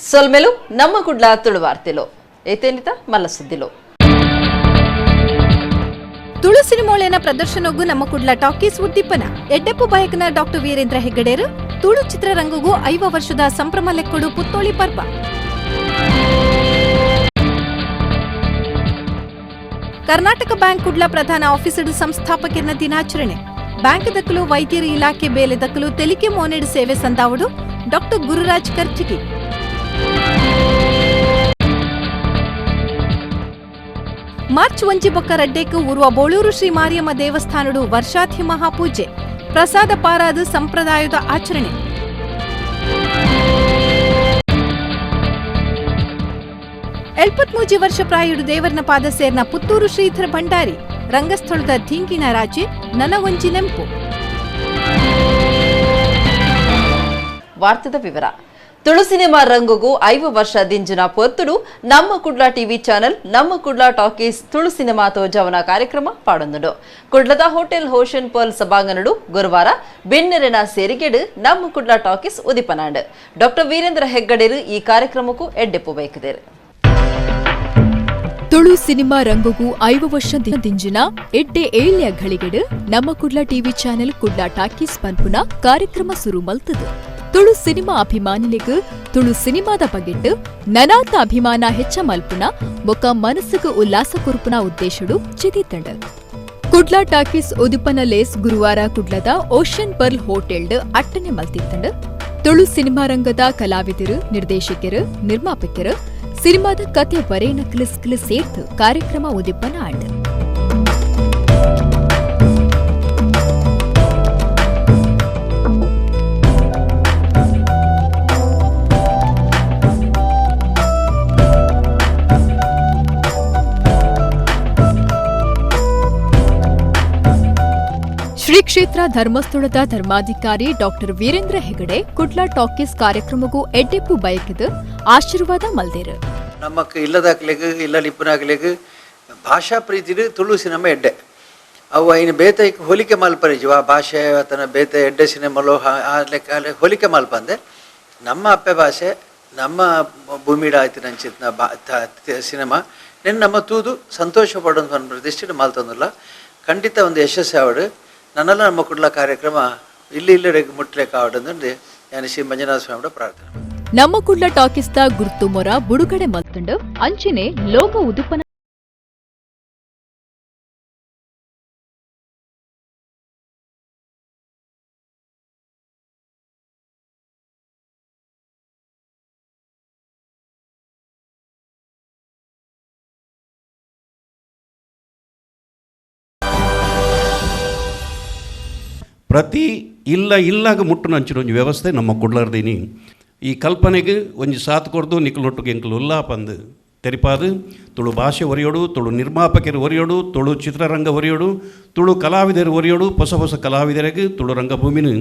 ಸೊಲ್ಮೆಲು ನಮ್ಮ ಕುಡ್ಲ ತುಳುವಾರ್ತಿಲು ಏತೇನಿತ ಮಲ್ಲ ಸುದ್ದಿಲು ತುಳು ಸಿನಿಮೋಳೆನ ಪ್ರದರ್ಶನಗೂ ನಮ್ಮ ಕುಡ್ಲ ಟಾಕೀಸ್ ಉದ್ದೀಪನ ಎಡ್ಡೆಪ್ಪು ಬಾಯಕನ ಡಾಕ್ಟರ್ ವೀರೇಂದ್ರ ಹೆಗ್ಗಡೇರು ತುಳು ಚಿತ್ರರಂಗಗೂ 5 ವರ್ಷದ ಸಂಭ್ರಮ ಲೆಕ್ಕೊಡು ಪುತ್ತೋಳಿ ಪರ್ವ. ಕರ್ನಾಟಕ ಬ್ಯಾಂಕ್ ಕುಡ್ಲ ಪ್ರಧಾನ ಆಫೀಸರ್ ಸಂಸ್ಥಾಪಕರ ದಿನಾಚರಣೆ. ಬ್ಯಾಂಕ್ ದಕ್ಕಲು ವೈದ್ಯರ ಇಲಾಖೆ ಬೇಲೆ ದಕ್ಕಲು ತೆಲಿಕೆ ಮೋನೆಡ್ ಸೇವೆ ಸಂದಾವಡು ಡಾಕ್ಟರ್ ಗುರುರಾಜ್ ಕರ್ಚಿಗಿ. ಮಾರ್ಚ್ 1 ಬೊಕ್ಕ ರಡ್ಡೆಕ್ ಉರುವ ಬೋಳೂರು ಶ್ರೀ ಮಾರಿಯಮ್ಮ ದೇವಸ್ಥಾನಡು ವರ್ಷಾಧಿ ಮಹಾಪೂಜೆ ಪ್ರಸಾದ ಪಾರಾದ ಸಂಪ್ರದಾಯದ ಆಚರಣೆ. ಎಳ್ಪತ್ಮೂಜಿ ವರ್ಷ ಪ್ರಾಯುಡು ದೇವರನ ಪಾದ ಸೇರ್ನ ಪುತ್ತೂರು ಶ್ರೀಧರ ಭಂಡಾರಿ ರಂಗಸ್ಥಳದ ಧೀಂಗಿನ ರಾಜೆ ನನ ಒಂಜಿ ನೆಂಪು. ವಾರ್ತೆದ ವಿವರ. ತುಳು ಸಿನಿಮಾ ರಂಗುಗೂ 5 ವರ್ಷ ದಿಂಜಿನ ಪೊರ್ತುಡು ನಮ್ಮ ಕುಡ್ಲ ಟಿವಿ ಚಾನೆಲ್ ನಮ್ಮ ಕುಡ್ಲ ಟಾಕೀಸ್ ತುಳು ಸಿನಿಮಾ ತೋಜವನ ಕಾರ್ಯಕ್ರಮ ಪಾಡೊಂದುಂಡು. ಕುಡ್ಲದ ಹೋಟೆಲ್ ಹೋಶನ್ ಪರ್ಲ್ ಸಭಾಂಗಣಡು ಗುರುವಾರ ಬೆನ್ನೆರೆನ ಸೇರಿಗೆಡು ನಮ್ಮ ಕುಡ್ಲ ಟಾಕೀಸ್ ಉದಿಪನಾಂಡ್. ಡಾಕ್ಟರ್ ವೀರೇಂದ್ರ ಹೆಗ್ಗಡೇರು ಈ ಕಾರ್ಯಕ್ರಮಕ್ಕೂ ಎಡ್ಡೆಪ್ಪು ಬೈಕದೇರು. ತುಳು ಸಿನಿಮಾ ರಂಗುಗೂ 5 ವರ್ಷ ದಿಂಜಿನ ಎಡ್ಡೆ ಏಳ್ಯ ಘಳಿಗೆಡು ನಮ್ಮ Kudla TV channel Kudla talkies ಪನ್ಪುನ ಕಾರ್ಯಕ್ರಮ ಸುರು ಮಲ್ತದು. ತುಳು ಸಿನಿಮಾ ಅಭಿಮಾನಿಲಿಗೂ ತುಳು ಸಿನಿಮಾದ ಬಗೆಟ್ಟು ನನಾತ ಅಭಿಮಾನ ಹೆಚ್ಚ ಮಲ್ಪುನ ಬೊಕ್ಕ ಮನಸ್ಸಿಗೆ ಉಲ್ಲಾಸ ಕೊರ್ಪುನ ಉದ್ದೇಶಡು ಚಿದಿತಂಡ. ಕುಡ್ಲ ಟಾಕೀಸ್ ಉದುಪನ ಲೇಸ್ ಗುರುವಾರ ಕುಡ್ಲದ ಓಷನ್ ಪರ್ಲ್ ಹೋಟೆಲ್ಡ್ ಅಟ್ಟನೆ ಮಲ್ತಿತ್ತಂಡ. ತುಳು ಸಿನಿಮಾ ರಂಗದ ಕಲಾವಿದರು, ನಿರ್ದೇಶಕರು, ನಿರ್ಮಾಪಕರು ಸಿನಿಮಾದ ಕತೆ ಬರೇನ ಕ್ಲಿಸ್ ಸೇರ್ತು ಕಾರ್ಯಕ್ರಮ ಉದಿಪನ ಆಂಡ್. ಶ್ರೀ ಕ್ಷೇತ್ರ ಧರ್ಮಸ್ಥಳದ ಧರ್ಮಾಧಿಕಾರಿ ಡಾಕ್ಟರ್ ವೀರೇಂದ್ರ ಹೆಗಡೆ ಕುಡ್ಲ ಟಾಕೀಸ್ ಕಾರ್ಯಕ್ರಮಗೂ ಎಡ್ಡೆಪ್ಪು ಬಯಕಿದು ಆಶೀರ್ವಾದ ಮಲ್ದೇರು. ನಮಕ್ ಇಲ್ಲದಾಕ್ಲೆಗ್ ಇಲ್ಲಲಿಪ್ಪನಾಗ್ಲೆಗ್ ಭಾಷಾ ಪ್ರೀತಿಡು ತುಳು ಸಿನಿಮಾ ಎಡ್ಡೆ ಅವು ಐನು ಬೇತ ಹೋಲಿಕೆ ಮಲ್ಪರಿಜು ಆ ಭಾಷೆ ಆತನ ಬೇತ ಎಡ್ಡೆ ಸಿನಿಮಾಲು ಆ ಲೆಕ್ಕ ಹೋಲಿಕೆ ಮಲ್ಪಂದೆ ನಮ್ಮ ಅಪ್ಪೆ ಭಾಷೆ ನಮ್ಮ ಭೂಮಿಡ ಆಯ್ತು ನಂಚಿತ್ನ ಸಿನಿಮಾ ನೆನ್ ನಮ್ಮ ತೂದು ಸಂತೋಷ ಪಡೋದು ಒಂದು ಪ್ರತಿಷ್ಠೆ ಮಲ್ತಂದಿಲ್ಲ. ಖಂಡಿತ ಒಂದು ಯಶಸ್ಸು ಆವಡು ನನ್ನೆಲ್ಲ ನಮ್ಮ ಕುಡ್ಲ ಕಾರ್ಯಕ್ರಮ ಇಲ್ಲಿ ಮುಟ್ಲೆಕ್ಕ ಆವಡಂದ್ರೆ ನಾನು ಶ್ರೀ ಮಂಜುನಾಥ ಸ್ವಾಮಿ ಪ್ರಾರ್ಥನೆ. ನಮ್ಮ ಕುಡ್ಲ ಟಾಕೀಸ್ದ ಗುರ್ತು ಮೊರ ಬುಡುಗಡೆ ಮಲ್ತಂಡು ಅಂಚಿನೆ ಲೋಕ ಉದುಪನ ಪ್ರತಿ ಇಲ್ಲಾಗ ಮುಟ್ಟುನ ಅಂಚಿನ ಒಂಜಿ ವ್ಯವಸ್ಥೆ ನಮ್ಮ ಕುಡ್ಲರ್ದೀನಿ. ಈ ಕಲ್ಪನೆಗೆ ಒಂಜಿ ಸಾತ್ ಕೊರ್ದು ನಿಕ್ಲೊಟ್ಟಿಗೆ ಎಂಕಲು ಉಲ್ಲಾಪಂದು ತೆರಿಪಾದು ತುಳು ಭಾಷೆ ಒರೆಯೋಡು, ತುಳು ನಿರ್ಮಾಪಕರು ಒರೆಯೋಡು, ತುಳು ಚಿತ್ರರಂಗ ಒರೆಯೋಡು, ತುಳು ಕಲಾವಿದರು ಒರೆಯೋಡು, ಹೊಸ ಕಲಾವಿದರಿಗೆ ತುಳು ರಂಗಭೂಮಿನ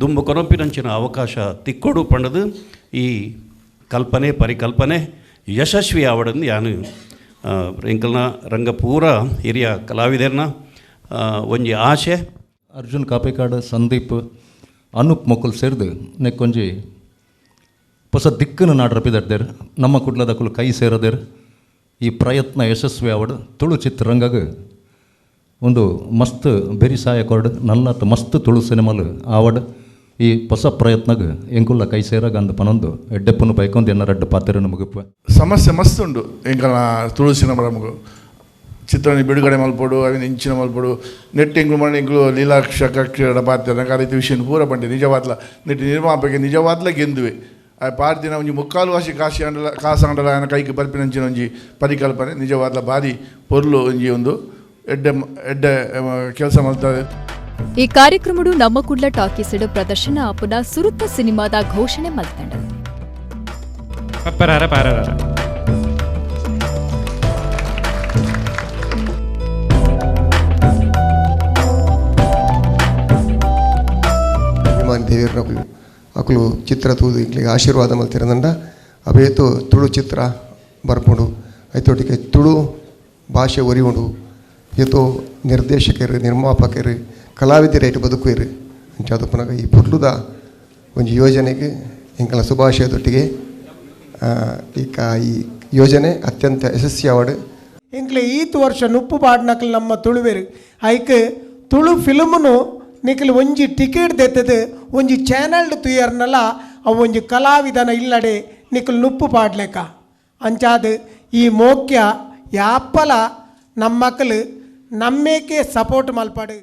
ದುಂಬು ಕೊನೊಪ್ಪಿನಂಚಿನ ಅವಕಾಶ ತಿಕ್ಕೋಡು ಪಂಡದು ಈ ಪರಿಕಲ್ಪನೆ ಯಶಸ್ವಿ ಆವಡಂದು ಯಾನು ಎಂಕಲ್ನ ರಂಗ ಪೂರ ಹಿರಿಯ ಕಲಾವಿದರನ್ನ ಒಂಜಿ ಆಶೆ. ಅರ್ಜುನ್ ಕಾಪೇಕಾಡ್, ಸಂದೀಪ್, ಅನೂಪ್ ಮೊಕಲ್ ಸೇರಿದು ನೆಕ್ಕೊಂಜಿ ಹೊಸ ದಿಕ್ಕನ್ನು ನಾಡ್ರಪಿದಡ್ದೇರು ನಮ್ಮ ಕುಡ್ಲದಕ್ಕಲು ಕೈ ಸೇರದೇರು ಈ ಪ್ರಯತ್ನ ಯಶಸ್ವಿ ಆವಡು ತುಳು ಚಿತ್ರರಂಗಗೆ ಒಂದು ಮಸ್ತ್ ಬೆರಿಸಾಯ ಕೊರಡು ನಲ್ಲತ್ತು ಮಸ್ತ್ ತುಳು ಸಿನಿಮಾಲು ಆವಡು ಈ ಹೊಸ ಪ್ರಯತ್ನಗೆ ಎಂಕುಲ್ಲ ಕೈ ಸೇರಾಗ ಅಂದು ಪನೊಂದು ಎಡ್ಡೆಪ್ಪನ್ನು ಬೈಕೊಂದು ಎನ್ನರಡ್ಡು ಪಾತ್ರ ಮುಗಿಪು ಸಮಸ್ಯೆ ಮಸ್ತ್ ಉಂಡು ಎಂಕಲ್ನ ತುಳು ಸಿನಿಮಾ ನಮಗೂ ಚಿತ್ರನ ಬಿಡುಗಡೆ ಮಲ್ಪಡು ಅವಿನ ಇಂಚಿನ ಮಲ್ಪಡು ನೆಟ್ ಎಂಗ್ಳು ಮಾಡಿ ಎಂಗ್ಳು ಲೀಲಾಕ್ಷ ಕಕ್ಷರ ಪಾತ್ರ ಆ ರೀತಿ ವಿಷಯ ಪೂರ ಪಂಡೆ ನಿಜವಾದ್ಲ ನೆಟ್ ನಿರ್ಮಾಪಕ ನಿಜವಾದ್ಲ ಗೆಂದುವೆ ಆ ಪಾರ್ದಿನ ಒಂಜಿ ಮುಕ್ಕಾಲು ವಾಸಿ ಕಾಸಾಂಡಲ ಆಯನ ಕೈಗೆ ಬರ್ಪಿನಂಚಿನ ಒಂಜಿ ಪರಿಕಲ್ಪನೆ ನಿಜವಾದ್ಲ ಭಾರಿ ಪೊರ್ಲು ಒಂಜಿ ಒಂದು ಎಡ್ಡೆ ಕೆಲಸ ಮಾಡ್ತಾರೆ. ಈ ಕಾರ್ಯಕ್ರಮಡು ನಮ್ಮ ಕುಡ್ಲ ಟಾಕೀಸಡು ಪ್ರದರ್ಶನ ಆಪುನ ಸುರುತ್ತ ಸಿನಿಮಾದ ಘೋಷಣೆ ಮಲ್ತಂಡ. ದೇವರ ಅಕಲು ಚಿತ್ರ ತೂದು ಇಕ್ಲಿಗೆ ಆಶೀರ್ವಾದ ಮಲ್ತಿರಂದ ಅವೇತು ತುಳು ಚಿತ್ರ ಬರ್ಪುಂಡು ಐತೊಟ್ಟಿಗೆ ತುಳು ಭಾಷೆ ಒರಿಯುಂಡು ಏತೋ ನಿರ್ದೇಶಕರು, ನಿರ್ಮಾಪಕರು, ಕಲಾವಿದರೇಟು ಬದುಕುವೆರು ಅಂಚಾದ ಪುನಗ ಈ ಪುಟ್ಲುದ ಒಂದು ಯೋಜನೆಗೆ ಎಂಕಲ ಶುಭಾಶಯದೊಟ್ಟಿಗೆ ಈ ಯೋಜನೆ ಅತ್ಯಂತ ಯಶಸ್ವಿಯಾವಡು. ಇಂಕ್ಲೆ ಈತ್ ವರ್ಷ ನುಪ್ಪು ಪಾಡ್ನಕ್ಲು ನಮ್ಮ ತುಳುವೆರು ಐಕ್ ತುಳು ಫಿಲ್ಮ್ನು ನಿಕ್ಲು ಒಂಜಿ ಟಿಕೆಟ್ ದೆತ್ತದು ಒಂಜಿ ಚಾನಲ್ಡ್ ತುಯರ್ನಲ್ಲ ಅವು ಒಂಜಿ ಕಲಾವಿದನ ಇಲ್ಲಡೆ ನಿಕ್ಲು ನುಪ್ಪು ಪಾಡ್ಲೆಕ್ಕ ಅಂಚಾದ ಈ ಮೋಕ್ಯ ಯಾಪ್ಪಲ ನಮ್ಮ ಮಕ್ಕಳು ನಮ್ಮೇಕೆ ಸಪೋರ್ಟ್ ಮಲ್ಪಾಡು.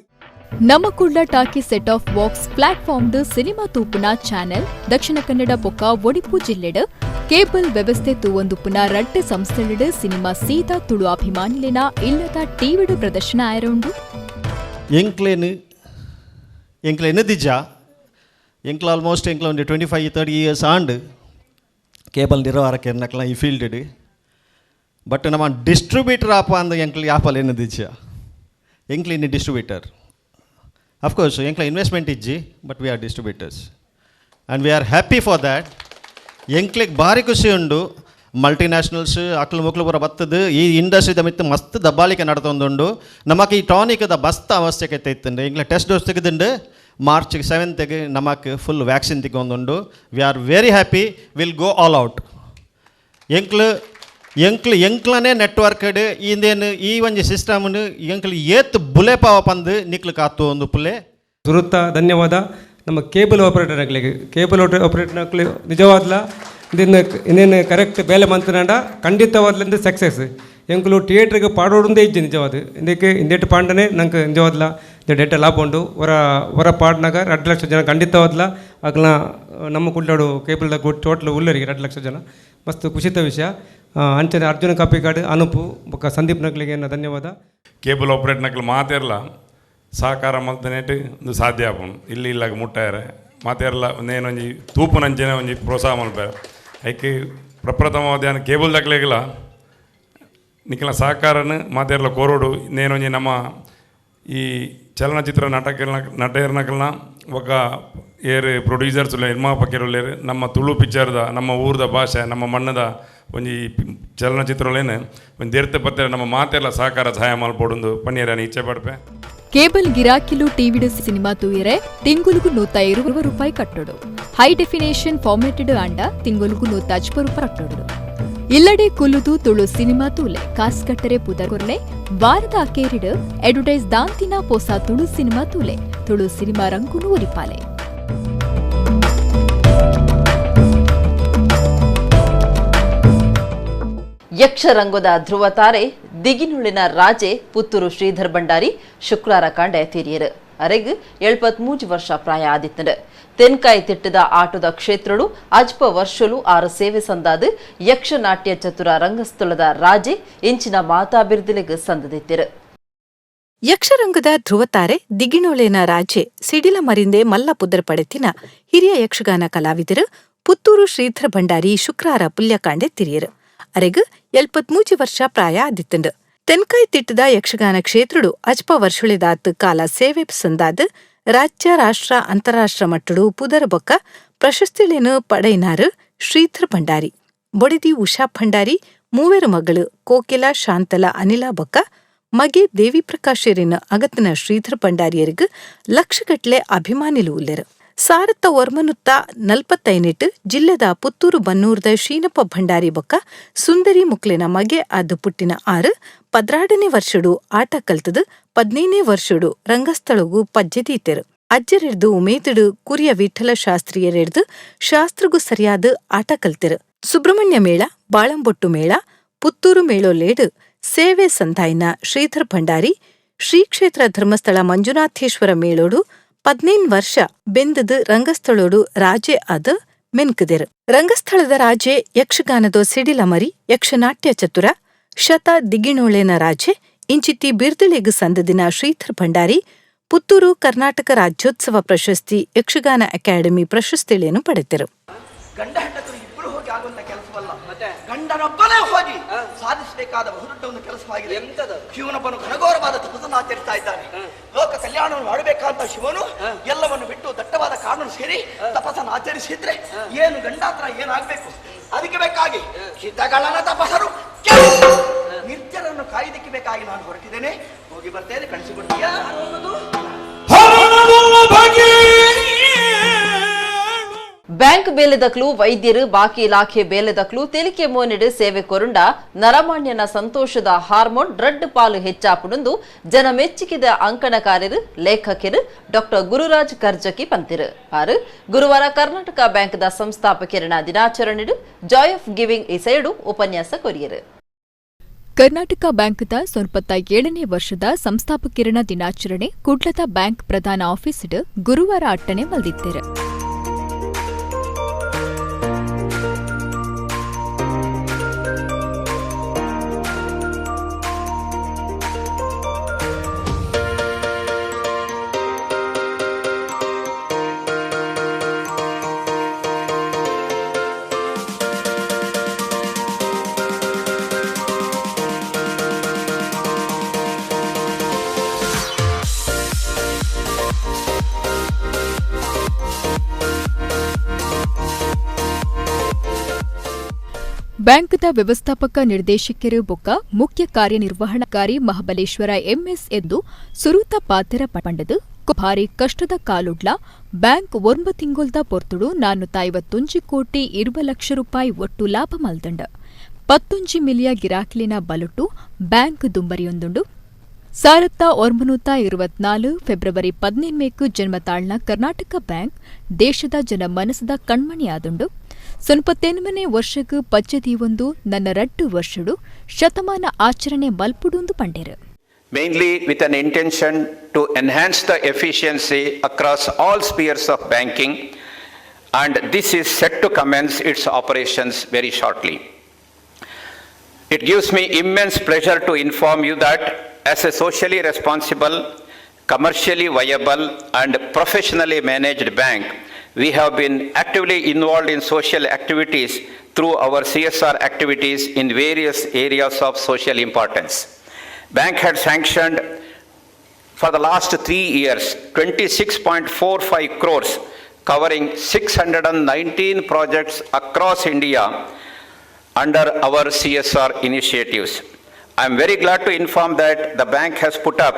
ನಮ್ಮ Kudla talkie set of box ಪ್ಲಾಟ್ಫಾರ್ಮ್ಡ್ ಸಿನಿಮಾ ತೂಪುನ ಚಾನೆಲ್ ದಕ್ಷಿಣ ಕನ್ನಡ ಬೊಕ್ಕ ಒಡಿಪು ಜಿಲ್ಲೆಡ್ ಕೇಬಲ್ ವ್ಯವಸ್ಥೆ ತೂವೊಂದುಪುನ ರಡ್ಡ್ ಸಂಸ್ಥೆಡ್ ಸಿನಿಮಾ ಸೀದಾ ತುಳು ಅಭಿಮಾನಿಲೆನ ಇಲ್ಲದ ಟಿವಿಡ್ ಪ್ರದರ್ಶನ ಆಯರುಂಡು. ಎಂಕ್ಲೆನು ದಿಜ್ಜ ಎಂಕ್ಲ ಆಲ್ಮೋಸ್ಟ್ ಎಂಕ್ಲ ಒಂದು 25-30 ಇಯರ್ಸ್ ಆಂಡ್ ಕೇಬಲ್ ನಿರ್ವಾಹಕ ಎನ್ನಕ್ಲ ಈ ಫೀಲ್ಡ್ ಬಟ್ ನಮ್ಮ ಡಿಸ್ಟ್ರಿಬ್ಯೂಟರ್ ಆಪ ಅಂದ ಎಂಕ್ಲ ಯಾಪಲ್ ಏನು ದಿಜ್ಜ ಎಂಕ್ಲ ಇನ್ನು ಡಿಸ್ಟ್ರಿಬ್ಯೂಟರ್ ಅಫ್ಕೋರ್ಸ್ ಎಂಕ್ಲ ಇನ್ವೆಸ್ಟ್ಮೆಂಟ್ ಇಜ್ಜಿ but we are distributors and we are happy for that. ಎಂಕ್ಲಿಗೆ ಭಾರಿ ಖುಷಿ ಉಂಡು ಮಲ್ಟಿನ್ಯಾಷನಲ್ಸ್ ಅಕ್ಲು ಮುಕ್ಲು ಪೂರ ಬತ್ತದು ಈ ಇಂಡಸ್ಟ್ರಿದ ಮಿತ್ತು ಮಸ್ತ್ ದಬ್ಬಾಳಿಕೆ ನಡ್ತೊಂದುಂಡು ನಮಗೆ ಈ ಟಾನಿಕ್ದ ಬಸ್ತ ಅವಶ್ಯಕತೆ ಇತ್ತಂಡು ಎಂಕ್ಲ ಟೆಸ್ಟ್ ಡೋಸ್ ತೆಗೆದುಂಡು ಮಾರ್ಚ್ 7th ನಮಗೆ ಫುಲ್ ವ್ಯಾಕ್ಸಿನ್ ತೆಗೊಂದುಂಡು. We are very happy, will go all out. ಎಂಕ್ಲನೇ ನೆಟ್ವರ್ಕ್ಡ್ ಇಂದೇನು ಈ ಒಂಜಿ ಸಿಸ್ಟಮ್ನು ಎಂಕ್ಲು ಏತ್ ಬುಲೆ ಪಾವ ಪಂದು ನಿಕ್ಲು ಕಾತು ಒಂದು ಪುಲೆ ಸುರುತ್ತ ಧನ್ಯವಾದ. ನಮ್ಮ ಕೇಬಲ್ ಆಪರೇಟರ್ಗಳಿಗೆ ಆಪರೇಟರ್ಗಳು ನಿಜವಾದ್ಲ ಇನ್ನೇನು ಕರೆಕ್ಟ್ ಬೇಲೆ ಮಂತನಾಡ ಖಂಡಿತವಾದ್ಲಿಂದ ಸಕ್ಸಸ್ ಎಂಕ್ಲು ಥಿಯೇಟ್ರಿಗೆ ಪಾಡೋಡೇ ಇಜ್ಜೆ ನಿಜವಾದ ಇದಕ್ಕೆ ಇಂದೇಟು ಪಾಂಡನೆ ನಂಗೆ ನಿಜವಾದ್ಲ ಡೇಟ ಲಾಭ ಉಂಡು ಹೊರ ಪಾಡ್ನಾಗ 2 ಲಕ್ಷ ಜನ ಖಂಡಿತವಾದ್ಲ ಆಗ್ಲ ನಮ್ಮ ಕುಳ್ಳಾಡು ಕೇಬಲ್ದ ಟೋಟಲ್ ಉಳ್ಳರಿಗೆ 2 ಲಕ್ಷ ಜನ ಮಸ್ತ್ ಖುಷಿತ ವಿಷಯ. ಅಂಚನೆ ಅರ್ಜುನ ಕಾಪಿಕಾಡು ಅನುಪು ಬೊಕ್ಕ ಸಂದೀಪ್ ನಕ್ಲಿಗೆ ಧನ್ಯವಾದ. ಕೇಬಲ್ ಆಪರೇಟ್ ನಕ್ಲು ಮಾತೇರ್ಲ ಸಹಕಾರ ಮಲ್ತನೇಟ್ ಒಂದು ಸಾಧ್ಯ ಆಪುಂಡು ಇಲ್ಲಿ ಇಲ್ಲಾಗ ಮುಟ್ಟಾರೆ ಮಾತೇರ್ಲ ನೇನೊಂಜಿ ತೂಪುನಂಚಿನ ಒಂಜಿ ಪ್ರೋತ್ಸಾಹ ಮಲ್ಪಾರ ಐಕೆ ಪ್ರಪ್ರಥಮವಾದ ಕೇಬಲ್ ದಕ್ಲೆಗಿಲ್ಲ ನಿಖಿಲ ಸಹಕಾರನ ಮಾತೇರ್ಲ ಕೋರೋಡು ನೇನೊಂಜಿ ನಮ್ಮ ಈ ಚಲನಚಿತ್ರ ನಟೇರ್ನಕಲ್ನ ఒక ಏರು ಪ್ರೊಡ್ಯೂಸರ್ಸ್ ನಿರ್ಮಾಪಕರು ನಮ್ಮ ತುಳು ಪಿಕ್ಚರ್ದ ನಮ್ಮ ಊರ್ದ ಭಾಷೆ ನಮ್ಮ ಮಣ್ಣದ ಒಂಜಿ ಚಲನಚಿತ್ರಲೇನು ಒಂದು ದೇರ್ತೆ ಪತ್ತೆ ನಮ್ಮ ಮಾತೆಲ್ಲ ಸಹಕಾರ ಸಹಾಯ ಮಲ್ಪೊಡು ಪನ್ನೀರని ಇಚ್ಛೆ ಪಡ್ಪೆ. ಕೇಬಲ್ ಗಿರಾಕಿಲು ಟಿವಿಡ್ ಸಿನಿಮಾ ತೂಯರೆ ತಿಂಗುಲುಗು ₹120 ಕಟ್ಟೊಡು. ಹೈ ಡೆಫಿನೇಷನ್ ಫಾರ್ಮ್ಯಾಟೆಡ್ ಅಂಡ ತಿಂಗುಲುಗು ₹150 ಕಟ್ಟೊಡು. ಇಲ್ಲಡೆ ಕುಲ್ಲುದು ತುಳು ಸಿನಿಮಾ ತೂಲೆ ಕಾಸ್ಕಟ್ಟರೆ ಪುದರ್ಕೊರ್ಲೆ ವಾರದ ಅಕೇರಿಡ್ ಅಡ್ವರ್ಟೈಸ್ ದಾಂತಿನ ಪೋಸ ತುಳು ಸಿನಿಮಾ ತೂಲೆ ತುಳು ಸಿನಿಮಾ ರಂಗುನು ಒರಿಪಾಲೆ. ಯಕ್ಷರಂಗದ ಧ್ರುವ ತಾರೆ ದಿಗಿನುಳಿನ ರಾಜೆ ಪುತ್ತೂರು ಶ್ರೀಧರ್ ಭಂಡಾರಿ ಶುಕ್ರವಾರ ಕಂಡೆ ತೀರಿಯರು. ಅರೆಗ್ 73 ವರ್ಷ ಪ್ರಾಯ ಆದಿತ್ತಂಡು. ತೆನ್ಕಾಯಿ ತಿಟ್ಟದ ಆಟದ ಕ್ಷೇತ್ರಡು ಅಜ್ಪ ವರ್ಷಲು 6 ಸೇವೆ ಸಂದಾದು ಯಕ್ಷನಾಟ್ಯ ಚತುರ ರಂಗಸ್ಥಳದ ರಾಜೆ ಇಂಚಿನ ಮಾತಾಬಿರ್ದಿಲೆಗ್ ಸಂದದಿತ್ತಿರು. ಯಕ್ಷರಂಗದ ಧ್ರುವತಾರೆ ದಿಗಿನೊಳೆನ ರಾಜೆ ಸಿಡಿಲ ಮರಿಂದೆ ಮಲ್ಲ ಪುದರ್ ಪಡೆತಿನ ಹಿರಿಯ ಯಕ್ಷಗಾನ ಕಲಾವಿದರು ಪುತ್ತೂರು ಶ್ರೀಧರ್ ಭಂಡಾರಿ ಶುಕ್ರವಾರ ಪುಲ್ಯಕಾಂಡೆ ತಿರಿಯರು. ಅರೆಗ್ 73 ವರ್ಷ ಪ್ರಾಯ ಆದಿತ್ತಂಡು. ತೆನ್ಕಾಯಿ ತಿಟ್ಟದ ಯಕ್ಷಗಾನ ಕ್ಷೇತ್ರಡು ಅಜ್ಪ ವರ್ಷುಳಿದಾತ್ ಕಾಲ ಸೇವೆ ಸಂದಾದ್ ರಾಜ್ಯ ರಾಷ್ಟ್ರ ಅಂತಾರಾಷ್ಟ್ರ ಮಟ್ಟಡು ಪುದರ್ ಬೊಕ್ಕ ಪ್ರಶಸ್ತಿಲೇನು ಪಡೆಯಿನಾರು ಶ್ರೀಧರ್ ಭಂಡಾರಿ. ಬೊಡಿದಿ ಉಷಾ ಭಂಡಾರಿ ಮೂವೇರು ಮಗಳು ಕೋಕಿಲ ಶಾಂತಲ ಅನಿಲ ಬೊಕ್ಕ ಮಗೆ ದೇವಿ ಪ್ರಕಾಶರಿನ ಅಗತ್ತಿನ ಶ್ರೀಧರ್ ಭಂಡಾರಿಯರಿಗ್ ಲಕ್ಷಗಟ್ಲೆ ಅಭಿಮಾನಿಲು ಉಲ್ಲೆರು. ಸಾರತ್ತ ಒರ್ಮನುತ್ತ 45 ಜಿಲ್ಲೆದ ಪುತ್ತೂರು ಬನ್ನೂರ್ದ ಶೀನಪ್ಪ ಭಂಡಾರಿ ಬೊಕ್ಕ ಸುಂದರಿ ಮುಕ್ಲಿನ ಮಗೆ ಅದು ಪುಟ್ಟಿನ 6 18ನೇ ವರ್ಷಡು ಆಟ ಕಲ್ತದು 15ನೇ ವರ್ಷಡು ರಂಗಸ್ಥಳಗೂ ಪಜ್ಜೆದೀತೆರು. ಅಜ್ಜರೆಡ್ದು ಉಮೇತಡು ಕುರಿಯ ವಿಠಲ ಶಾಸ್ತ್ರೀಯರೆಡ್ದು ಶಾಸ್ತ್ರಗೂ ಸರಿಯಾದ ಆಟ ಕಲ್ತೆರು. ಸುಬ್ರಹ್ಮಣ್ಯ ಮೇಳ ಬಾಳಂಬೊಟ್ಟು ಮೇಳ ಪುತ್ತೂರು ಮೇಳೋಲೇಡು ಸೇವೆ ಸಂಧಾಯಿನ ಶ್ರೀಧರ್ ಭಂಡಾರಿ ಶ್ರೀ ಕ್ಷೇತ್ರ ಧರ್ಮಸ್ಥಳ ಮಂಜುನಾಥೇಶ್ವರ ಮೇಳೋಡು 15 ವರ್ಷ ಬೆಂದದು ರಂಗಸ್ಥಳೋಡು ರಾಜೆ ಅದ ಮೆನ್ಕದೆರು. ರಂಗಸ್ಥಳದ ರಾಜೆ ಯಕ್ಷಗಾನದ ಸಿಡಿಲ ಮರಿ ಯಕ್ಷನಾಟ್ಯ ಚತುರ ಶತ ದಿಗಿಣೋಳೆನ ರಾಜೆ ಇಂಚಿತ್ತಿ ಬಿರ್ದಿಳೆಗ್ ಸಂದದಿನ ಶ್ರೀಧರ್ ಭಂಡಾರಿ ಪುತ್ತೂರು ಕರ್ನಾಟಕ ರಾಜ್ಯೋತ್ಸವ ಪ್ರಶಸ್ತಿ ಯಕ್ಷಗಾನ ಅಕಾಡೆಮಿ ಪ್ರಶಸ್ತಿಳೇನು ಪಡೆದರು. ಗಂಡ ಹೆಂಡತಿರು ಇಬ್ಬರು ಹೋಗಿ ಆಗುವಂತ ಕೆಲಸವಲ್ಲ, ಗಂಡನೊಬ್ಬನೇ ಹೋಗಿ ಸಾಧಿಸಬೇಕಾದ ಬಹುದೊಡ್ಡ ಒಂದು ಕೆಲಸವಾಗಿದೆ. ಶಿವನೊಬ್ಬನು ಘನಘೋರವಾದ ತಪಸ್ಸನ್ನು ಆಚರಿಸ್ತಾ ಇದ್ದಾನೆ. ಲೋಕ ಕಲ್ಯಾಣವನ್ನು ಮಾಡಬೇಕಂತ ಶಿವನು ಎಲ್ಲವನ್ನು ಬಿಟ್ಟು ದಟ್ಟವಾದ ಕಾಡನ್ನು ಸೇರಿ ತಪಸ್ಸನ್ನು ಆಚರಿಸಿದ್ರೆ ಏನು ಗಂಡಾತ್ರ ಏನಾಗಬೇಕು. ಅದಕ್ಕೆ ಬೇಕಾಗಿ ಸಿದ್ಧಗಳನ್ನ ತಪಸ್ಸರು ನಿರ್ಜರನ್ನು ಕಾಯ್ದಕ್ಕೆ ಬೇಕಾಗಿ ನಾನು ಹೊರಟಿದ್ದೇನೆ. ಹೋಗಿ ಬರ್ತೇನೆ, ಕಳಿಸಿಕೊಡ್ತೀಯಾ? ಬ್ಯಾಂಕ್ ಬೇಲೆದಕ್ಲು ವೈದ್ಯರು ಬಾಕಿ ಇಲಾಖೆ ಬೇಲೆದಕ್ಲು ತೆಲಿಕೆ ಮೋನಿಡು ಸೇವೆ ಕೊರುಂಡ ನರಮಾಣ್ಯನ ಸಂತೋಷದ ಹಾರ್ಮೋನ್ ರಡ್ಡು ಪಾಲು ಹೆಚ್ಚಾಪುಡುಂದು ಜನ ಮೆಚ್ಚಿಕಿದ ಅಂಕಣಕಾರರು ಲೇಖಕರು ಡಾಕ್ಟರ್ ಗುರುರಾಜ್ ಕರ್ಜಕಿ ಪಂತಿರು ಆರು ಗುರುವಾರ ಕರ್ನಾಟಕ ಬ್ಯಾಂಕ್ದ ಸಂಸ್ಥಾಪಕರಣ ದಿನಾಚರಣೆಡು ಜಾಯ್ ಆಫ್ ಗಿವಿಂಗ್ ಇಸೆಯಡು ಉಪನ್ಯಾಸ ಕೊರಿಯರು. ಕರ್ನಾಟಕ ಬ್ಯಾಂಕ್ದ 97ನೇ ವರ್ಷದ ಸಂಸ್ಥಾಪಕರಣ ದಿನಾಚರಣೆ ಕುಡ್ಲದ ಬ್ಯಾಂಕ್ ಪ್ರಧಾನ ಆಫೀಸಿಡು ಗುರುವಾರ ಅಟ್ಟಣೆ ಮಲ್ದಿದ್ದೇರು. ಬ್ಯಾಂಕ್ದ ವ್ಯವಸ್ಥಾಪಕ ನಿರ್ದೇಶಕರು ಬೊಕ್ಕ ಮುಖ್ಯ ಕಾರ್ಯನಿರ್ವಹಣಾಧಿಕಾರಿ ಮಹಾಬಲೇಶ್ವರ ಎಂಎಸ್ ಎಂದು ಸುರೂತ ಪಾತೆರ ಪಂಡದು ಭಾರಿ ಕಷ್ಟದ ಕಾಲುಡ್ಲ ಬ್ಯಾಂಕ್ 9 ತಿಂಗೊಲ್ದ ಪೊರ್ತುಡು 451 ಕೋಟಿ 20 ಲಕ್ಷ ರೂಪಾಯಿ ಒಟ್ಟು ಲಾಭ ಮಲ್ದಂಡ 11 ಮಿಲಿಯ ಗಿರಾಕಿಲಿನ ಬಲುಟ್ಟು ಬ್ಯಾಂಕ್ ದುಂಬರಿಯೊಂದುಂಡು 1924 ಫೆಬ್ರವರಿ 17 ಜನ್ಮ ತಾಳ್ನ ಕರ್ನಾಟಕ ಬ್ಯಾಂಕ್ ದೇಶದ ಜನ ಮನಸ್ಸದ ಕಣ್ಮಣಿಯಾದುಂಡು 98ನೇ ವರ್ಷಕ್ಕೆ ಪಚ್ಚದಿಯೊಂದು ನನ್ನ 2 ವರ್ಷಡು ಶತಮಾನ ಆಚರಣೆ ಮಲ್ಪುಡುಂದು ಪಂಡೇರು. Mainly with an intention to enhance the efficiency across all spheres of banking, and this is set to commence its operations very shortly. It gives me immense pleasure to inform you that as a socially responsible, commercially viable and professionally managed bank, we have been actively involved in social activities through our CSR activities in various areas of social importance. Bank had sanctioned for the last 3 years 26.45 crores covering 619 projects across India under our CSR initiatives. I am very glad to inform that the bank has put up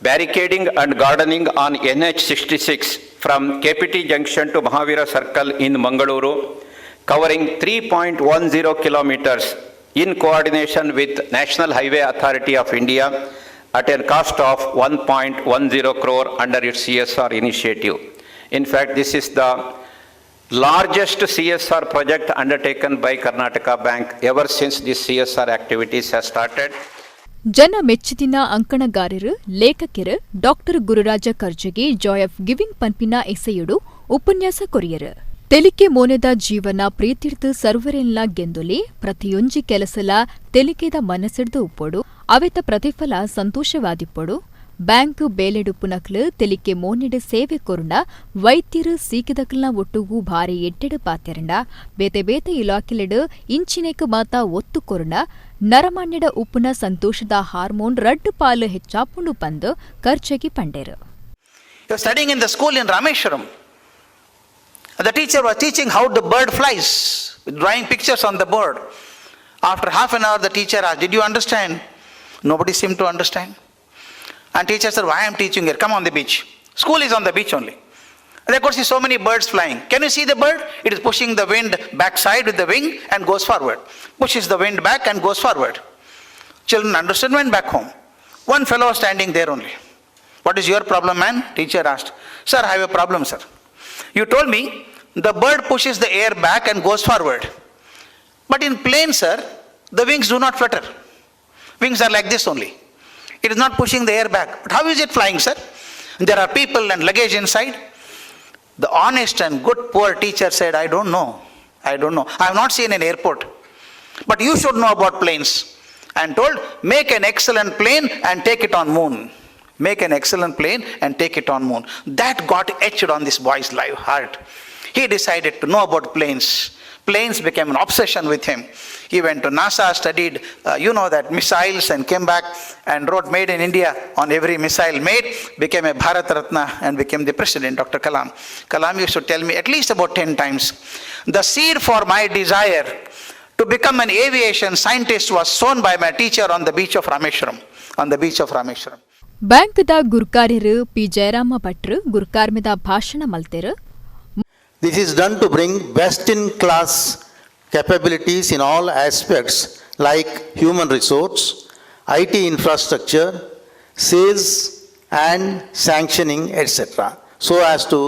barricading and gardening on NH66 from KPT Junction to Mahavira Circle in Mangaluru, covering 3.10 kilometers in coordination with National Highway Authority of India at a cost of 1.10 crore under its CSR initiative. In fact, this is the largest CSR project undertaken by Karnataka Bank ever since these CSR activities have started. ಜನ ಮೆಚ್ಚಿದಿನ ಅಂಕಣಗಾರರು ಲೇಖಕರು doctor Gururaja Karjagi joy of giving ಪಂಪಿನ ಎಸೆಯುಡು ಉಪನ್ಯಾಸ ಕೊರಿಯರು. ತೆಲಿಕೆ ಮೋನೆದ ಜೀವನ ಪ್ರೀತಿರ್ದು ಸರ್ವರೆಲ್ಲ ಗೆಂದೊಲಿ ಪ್ರತಿಯೊಂಜಿ ಕೆಲಸಲ ತೆಲಿಕೆದ ಮನಸ್ಸಿಡ್ದು ಉಪ್ಪೊಡು ಅವೆತ ಪ್ರತಿಫಲ ಸಂತೋಷವಾದಿಪ್ಪೊಡು ಬ್ಯಾಂಕ್ ಬೇಲೆಡುಪುನಕ್ಲು ತೆಲಿಕೆ ಮೋನೆಡು ಸೇವೆ ಕೊರುಂಡ ವೈದ್ಯರು ಸೀಕಿದಕ್ಲನ ಒಟ್ಟುಗೂ ಭಾರಿ ಎಟ್ಟೆಡು ಪಾತ್ಯರಂಡ ಬೇತೆ ಬೇತೆ ಇಲಾಖೆಲೆಡು ಇಂಚಿನೇಕ ಮಾತ ಒತ್ತು ಕೊರುಂಡ ನರಮಾನ್ಯಡ ಉಪ್ಪುನ ಸಂತೋಷದ ಹಾರ್ಮೋನ್ ರಡ್ಡು ಪಾಲು ಹೆಚ್ಚಾಪುಂಡು ಪಂದು ಖರ್ಚಗಿ ಪಂಡೇರು. You're studying in the school in Rameshwaram. The teacher was teaching how the bird flies, drawing pictures on the bird. After half an hour, the teacher asked, "Did you understand?" Nobody seemed to understand. And teacher said, "Why I am teaching here? Come on the beach." School is on the beach only. And they could see so many birds flying. Can you see the bird? It is pushing the wind backside with the wing and goes forward. Pushes the wind back and goes forward. Children understood, went back home. One fellow was standing there only. "What is your problem, man?" Teacher asked. "Sir, I have a problem, sir. You told me the bird pushes the air back and goes forward. But in plane, sir, the wings do not flutter. Wings are like this only. It is not pushing the air back. But how is it flying, sir? There are people and luggage inside." The honest and good poor teacher said, "I don't know. I don't know. I have not seen an airport. But you should know about planes." And told, "Make an excellent plane and take it on moon. Make an excellent plane and take it on moon." That got etched on this boy's live heart. He decided to know about planes. Planes became an obsession with him. He went to NASA, studied, that missiles, and came back and wrote "Made in India" on every missile made, became a Bharat Ratna and became the president, Dr. Kalam. Kalam used to tell me at least about 10 times, "The seed for my desire to become an aviation scientist was sown by my teacher on the beach of Rameshwaram." On the beach of Rameshwaram. ಬ್ಯಾಂಕ್ದ ಗುರುಕಾರ್ಯರು P Jayarama ಭಟ್ರು ಗುರುಕಾರ್ಮಿದ ಭಾಷಣ ಮಲ್ತೆರು. This is done to bring best-in-class capabilities in all aspects like human resource, IT infrastructure, sales and sanctioning, etc., so as to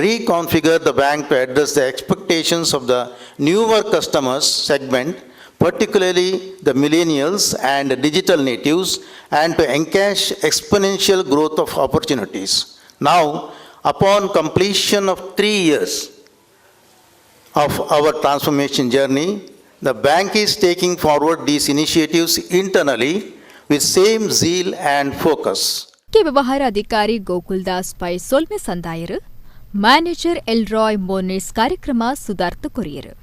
reconfigure the bank to address the expectations of the newer customers segment, particularly the millennials and digital natives, and to encash exponential growth of opportunities. Now, upon completion of 3 years of our transformation journey, the bank is taking forward these initiatives internally with same zeal and focus. ಮುಖ್ಯ ವ್ಯವಹಾರ ಅಧಿಕಾರಿ Gokaldas pi ಸೊಲ್ಮೆ ಸಂದಾಯರು, manager ಎಲ್ರಾಯ್ ಮೋನೆಸ್ ಕಾರ್ಯಕ್ರಮ ಸುಧಾರ್ಥ courier.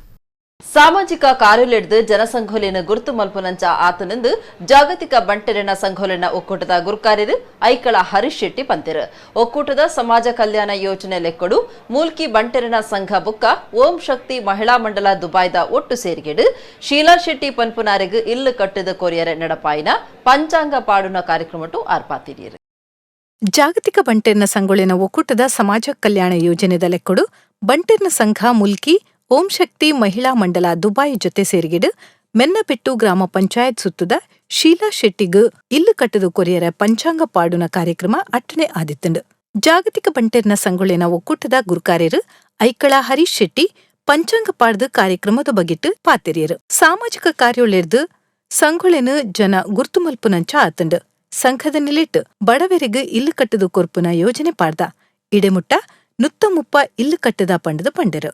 ಸಾಮಾಜಿಕ ಕಾರ್ಯಲೆಡ್ದು ಜನಸಂಘೋಲಿನ ಗುರುತು ಮಲ್ಪುನಂಚ ಆತನಿಂದು ಜಾಗತಿಕ ಬಂಟೆರಣ ಸಂಘೋಲನ ಒಕ್ಕೂಟದ ಗುರುಕಾರ್ಯರು ಐಕಳ ಹರೀಶ್ ಶೆಟ್ಟಿ ಪಂತಿರು. ಒಕ್ಕೂಟದ ಸಮಾಜ ಕಲ್ಯಾಣ ಯೋಜನೆ ಲೆಕ್ಕಡು ಮೂಲ್ಕಿ ಬಂಟೆರಣ ಸಂಘ ಬುಕ್ಕ ಓಂ ಶಕ್ತಿ ಮಹಿಳಾ ಮಂಡಲ ದುಬೈದ ಒಟ್ಟು ಸೇರಿಗೆಡು ಶೀಲಾ ಶೆಟ್ಟಿ ಪನ್ಪುನಾರಿಗೂ ಇಲ್ಲು ಕಟ್ಟದ ಕೊರಿಯರ ನಡಪಾಯಿನ ಪಂಚಾಂಗ ಪಾಡುನ ಕಾರ್ಯಕ್ರಮಟು ಆರ್ಪಾತಿರಿಯರು. ಜಾಗತಿಕ ಬಂಟೆರ್ನ ಸಂಗೊಳಿನ ಒಕ್ಕೂಟದ ಸಮಾಜ ಕಲ್ಯಾಣ ಯೋಜನೆದ ಲೆಕ್ಕಡು ಬಂಟೆರ್ನ ಸಂಘ ಮುಲ್ಕಿ ಓಂ ಶಕ್ತಿ ಮಹಿಳಾ ಮಂಡಲ ದುಬಾಯಿ ಜೊತೆ ಸೇರಿಗಿಡು ಮೆನ್ನಪೆಟ್ಟು ಗ್ರಾಮ ಪಂಚಾಯತ್ ಸುತ್ತದ ಶೀಲಾ ಶೆಟ್ಟಿಗೂ ಇಲ್ಲು ಕಟ್ಟದು ಕೊರಿಯರ ಪಂಚಾಂಗ ಪಾಡುನ ಕಾರ್ಯಕ್ರಮ ಅಟ್ಟನೆ ಆದಿತ್ತಂಡು. ಜಾಗತಿಕ ಬಂಟೆರ್ನ ಸಂಗೊಳಿನ ಒಕ್ಕೂಟದ ಗುರುಕಾರ್ಯರು ಐಕಳ ಹರೀಶ್ ಶೆಟ್ಟಿ ಪಂಚಾಂಗ ಪಾಡ್ದು ಕಾರ್ಯಕ್ರಮದ ಬಗೆಟ್ಟು ಪಾತೆರಿಯರು. ಸಾಮಾಜಿಕ ಕಾರ್ಯೋಳೆರ್ದು ಸಂಗೊಳೆನು ಜನ ಗುರ್ತು ಮಲ್ಪುನಂಚ ಆತಂಡು. ಸಂಘದ ನಿಲಿಟ್ಟು ಬಡವರಿಗೂ ಇಲ್ಲು ಕಟ್ಟದು ಕೊರ್ಪುನ ಯೋಜನೆ ಪಾಡ್ದ. ಇಡೆಮುಟ್ಟ ನುತ್ತ ಮುಪ್ಪ ಇಲ್ಲು ಕಟ್ಟದ ಪಂಡದ ಪಂಡರು.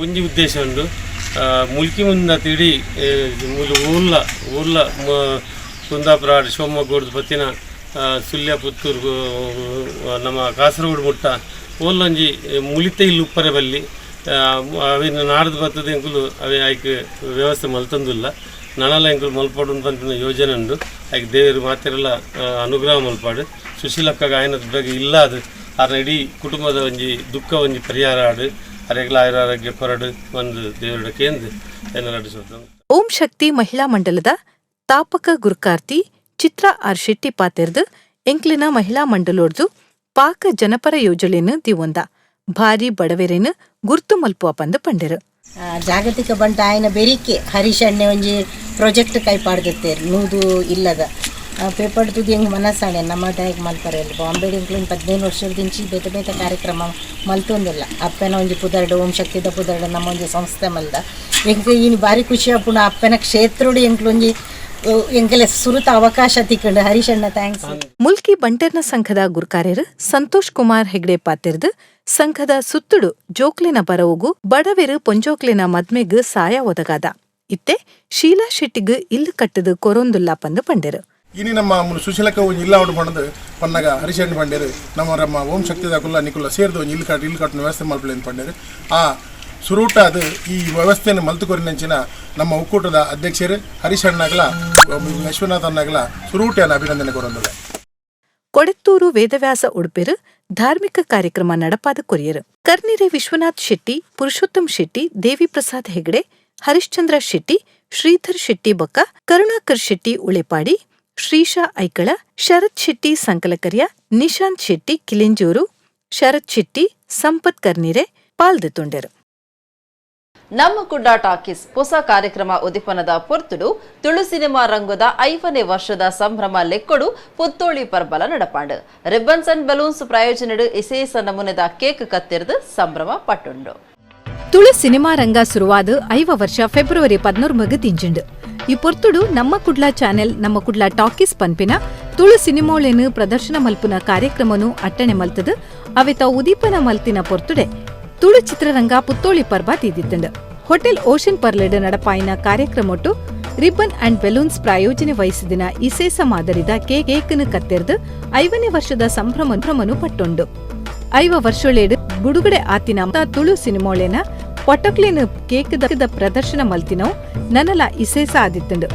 ಒಂಜಿ ಉದ್ದೇಶ ಉಂಡು ಮುಲ್ಕಿ ಮುಂದ ತಿಡಿ ಊರ್ಲ ಕುಂದಾಪುರ ಶಿವಮೊಗ್ಗ ಪತ್ತಿನ ಸುಳ್ಯ ಪುತ್ತೂರು ನಮ್ಮ ಕಾಸರಗೋಡು ಮುಟ್ಟ ಓಲ್ಲೊಂಜಿ ಮುಳಿತ ಇಲ್ಲಿ ಉಪ್ಪರೆ ಬಲ್ಲಿ ಅವಿನ ನಾಡ್ದು ಬರ್ತದೆ ಎಂಕುಲು ಅವೇ ಆಯ್ಕೆ ವ್ಯವಸ್ಥೆ ಮಲ್ತಂದಿಲ್ಲ ನನಲ ಎಂಕುಲು ಮಲ್ಪಾಡು ಪಂಪಿನ ಯೋಜನೆ ಉಂಡು ಆಯ್ಕೆ ದೇವರು ಮಾತೆರೆಲ್ಲ ಅನುಗ್ರಹ ಮಲ್ಪಾಡು ಸುಶೀಲಕ್ಕಾಗ ಆಯ್ನದ ಬಗ್ಗೆ ಇಲ್ಲ ಅದು ಅದನ್ನ ಇಡೀ ಕುಟುಂಬದ ಒಂಜಿ ದುಃಖ ಒಂಜಿ ಪರಿಹಾರ ಆಡು ಅರೆಗ್ಲ ಆರೋಗ್ಯ ಕೊರಡು ಒಂದು ದೇವರ ಕೇಂದ್ರ ಏನಾರು. ಓಂ ಶಕ್ತಿ ಮಹಿಳಾ ಮಂಡಲದ ತಾಪಕ ಗುರುಕಾರ್ತಿ ಚಿತ್ರಾ ಆರ್ ಶೆಟ್ಟಿ ಪಾತೆರ್ದು ಎಂಕ್ಲಿನ ಮಹಿಳಾ ಮಂಡಲೋಡ್ದು ಪಾಕ ಜನಪರ ಯೋಜನೆಯನ್ನು ದಿವೊಂದ ಭಾರಿ ಬಡವೆರೇನು ಗುರ್ತು ಮಲ್ಪುವ ಪಂದು ಪಂಡೆರು. ಜಾಗತಿಕ ಬಂಟ ಆಯ್ನ ಬೆರಿಕೆ ಹರೀಶ್ ಅಣ್ಣೆ ಒಂಜಿ ಪ್ರಾಜೆಕ್ಟ್ ಕೈಪಾಡ್ದಿತ್ತೇರು ನೂದು ಇಲ್ಲದ ಪೇಪರ್ ತುದಿ ಹೆಂಗೆ ಮನಸ್ಸಾಣೆ ನಮ್ಮ ದಾಯಿಗೆ ಮಲ್ಪರೆ ಬಾಂಬೆ ಇಂಕ್ಲಿನ್ 15 ವರ್ಷದಿಂಚಿ ಬೇತೆ ಬೇತೆ ಕಾರ್ಯಕ್ರಮ ಮಲ್ತೊಂದಿಲ್ಲ ಅಪ್ಪನ ಒಂಜಿ ಪುದರ್ಡು ಓಂ ಶಕ್ತಿದ ಪುದರ್ಡು ನಮ್ಮ ಒಂಜಿ ಸಂಸ್ಥೆ ಮಲ್ದ ಎಂಕ್ ಇನ್ನು ಭಾರಿ ಖುಷಿ ಅಪ್ಪುಣ ಅಪ್ಪನ ಕ್ಷೇತ್ರಡು ಎಂಕ್ಲೊಂಜಿ ಎಂಕಲೆ ಸುರುತ ಅವಕಾಶ ತಿಕ್ಕಂಡು ಹರೀಶ್ ಅಣ್ಣ ಥ್ಯಾಂಕ್ಸ್. ಮುಲ್ಕಿ ಬಂಟೆರ್ನ ಸಂಘದ ಗುರುಕಾರ್ಯರು ಸಂತೋಷ್ ಕುಮಾರ್ ಹೆಗ್ಡೆ ಪಾತೆರ್ದು ಸಂಘದ ಸುತ್ತುಡು ಜೋಕ್ಲಿನ ಬರವುಗು ಬಡವೆರು ಪೊಂಜೋಕ್ಲಿನ ಮದ್ಮೆಗೂ ಸಾಯ ಒದಗಾದ ಇತ್ತೆ ಶೀಲಾ ಶೆಟ್ಟಿಗೂ ಇಲ್ಲು ಕಟ್ಟದು ಕೊರೊಂದುಲ್ಲ ಪಂದು ಪಂಡೆರು. ಇನಿ ನಮ್ಮ ಸುಶೀಲಕ್ಕ ಒಂಜಿ ಇಲ್ಲ ಔಟ್ ಪಂಡದು ಪನ್ನಗ ಹರಿಶಣ್ಣ ಪಂಡೇರು ನಮ್ಮ ಓಂ ಶಕ್ತಿದ ಕುಲ್ಲ ನಿಕುಲ್ಲ ಸೇರಿದು ಒಂಜಿ ಇಲ್ಲು ಕಟ್ಟಿನ ವ್ಯವಸ್ಥೆ ಮಲ್ಪಲೇನು ಪಂಡೇರು ಆ ಸುರೂಟ ಅದು ಈ ವ್ಯವಸ್ಥೆಯನ್ನು ಮಲ್ತುಕೊರಿನಂಚಿನ ನಮ್ಮ ಒಕ್ಕೂಟದ ಅಧ್ಯಕ್ಷರು ಹರಿಶಣ್ಣಗಲ ವಿಶ್ವನಾಥ್ ಅನ್ನಗಲ ಸುರೂಟೆಯನ್ನು ಅಭಿನಂದನೆ ಕೊರೊಂದಿದೆ. ಕೊಡೆತ್ತೂರು ವೇದವ್ಯಾಸ ಉಡುಪೆರು ಧಾರ್ಮಿಕ ಕಾರ್ಯಕ್ರಮ ನಡಪಾದ ಕೊರಿಯರು. ಕರ್ನಿರೆ ವಿಶ್ವನಾಥ್ ಶೆಟ್ಟಿ, ಪುರುಷೋತ್ತಮ್ ಶೆಟ್ಟಿ, ದೇವಿ ಪ್ರಸಾದ್ ಹೆಗಡೆ, ಹರಿಶ್ಚಂದ್ರ ಶೆಟ್ಟಿ, ಶ್ರೀಧರ್ ಶೆಟ್ಟಿ ಬೊಕ್ಕ, ಕರುಣಾಕರ್ ಶೆಟ್ಟಿ ಉಳೆಪಾಡಿ, ಶ್ರೀಶಾ ಐಕಳ, ಶರತ್ ಶೆಟ್ಟಿ ಸಂಕಲಕರ್ಯ, ನಿಶಾಂತ್ ಶೆಟ್ಟಿ ಕಿಲೆಂಜೂರು, ಶರತ್ ಶೆಟ್ಟಿ, ಸಂಪತ್ ಕರ್ನಿರೆ ಪಾಲ್ದೆತೊಂಡೆರು. ನಮ್ಮ ಕುಡ್ಲ ಟಾಕೀಸ್ ಹೊಸ ಕಾರ್ಯಕ್ರಮ ಉದಿಪನದ ಪೊರ್ತುಡು ತುಳು ಸಿನಿಮಾ ರಂಗದ 5ನೇ ವರ್ಷದ ಸಂಭ್ರಮ ಲೆಕ್ಕೊಡು ಪುತ್ತೋಳಿ ಪರ್ಬಲ ನಡಪಾಂಡು ರಿಬ್ಬನ್ಸ್ ಅಂಡ್ ಬಲೂನ್ಸ್ ಪ್ರಾಯೋಜನೆಡು ಇಸೇಸ ನಮೂನೆದ ಕೇಕ್ ಕತ್ತಿರ್ದು ಸಂಭ್ರಮ ಪಟ್ಟುಂಡು. ತುಳು ಸಿನಿಮಾ ರಂಗ ಸುರುವಾದ 5 ವರ್ಷ ಫೆಬ್ರವರಿ 14 ತಿಂಜುಂಡು. ಈ ಪೊರ್ತುಡು ನಮ್ಮ ಕುಡ್ಲ ಚಾನೆಲ್ ನಮ್ಮ ಕುಡ್ಲ ಟಾಕೀಸ್ ಪನ್ಪಿನ ತುಳು ಸಿನಿಮಾಳೇನು ಪ್ರದರ್ಶನ ಮಲ್ಪುನ ಕಾರ್ಯಕ್ರಮನು ಅಟ್ಟಣೆ ಮಲ್ತದು ಅವೆತ ಉದೀಪನ ಮಲ್ತಿನ ಪೊರ್ತುಡೆ ತುಳು ಚಿತ್ರರಂಗ ಪುತ್ತೋಳಿ ಪರ್ಬ ತೀದಿತ್ತಂಡು. ಹೋಟೆಲ್ ಓಷನ್ ಪರ್ಲೆಡ್ ನಡಪಾಯಿನ ಕಾರ್ಯಕ್ರಮೊಟ್ಟು ರಿಬ್ಬನ್ ಅಂಡ್ ಬೆಲೂನ್ಸ್ ಪ್ರಾಯೋಜನೆ ವಹಿಸಿದಿನ ಇಸೇಸ ಮಾದರಿದ ಕೇಕ್ನು ಕತ್ತೆರ್ದು 5ನೇ ವರ್ಷದ ಸಂಭ್ರಮನು ಪಟ್ಟೊಂಡು. 5 ವರ್ಷೊಳೇಡು ಬುಡುಗಡೆ ಆತಿನ ತುಳು ಸಿನಿಮಾಳೇನ ಪೊಟಕ್ಲಿನ ಕೇಕ್ದ ಪ್ರದರ್ಶನ ಮಲ್ತಿನವು ನನಲ ಇಸೇಸ ಆದಿತ್ತಂಡು.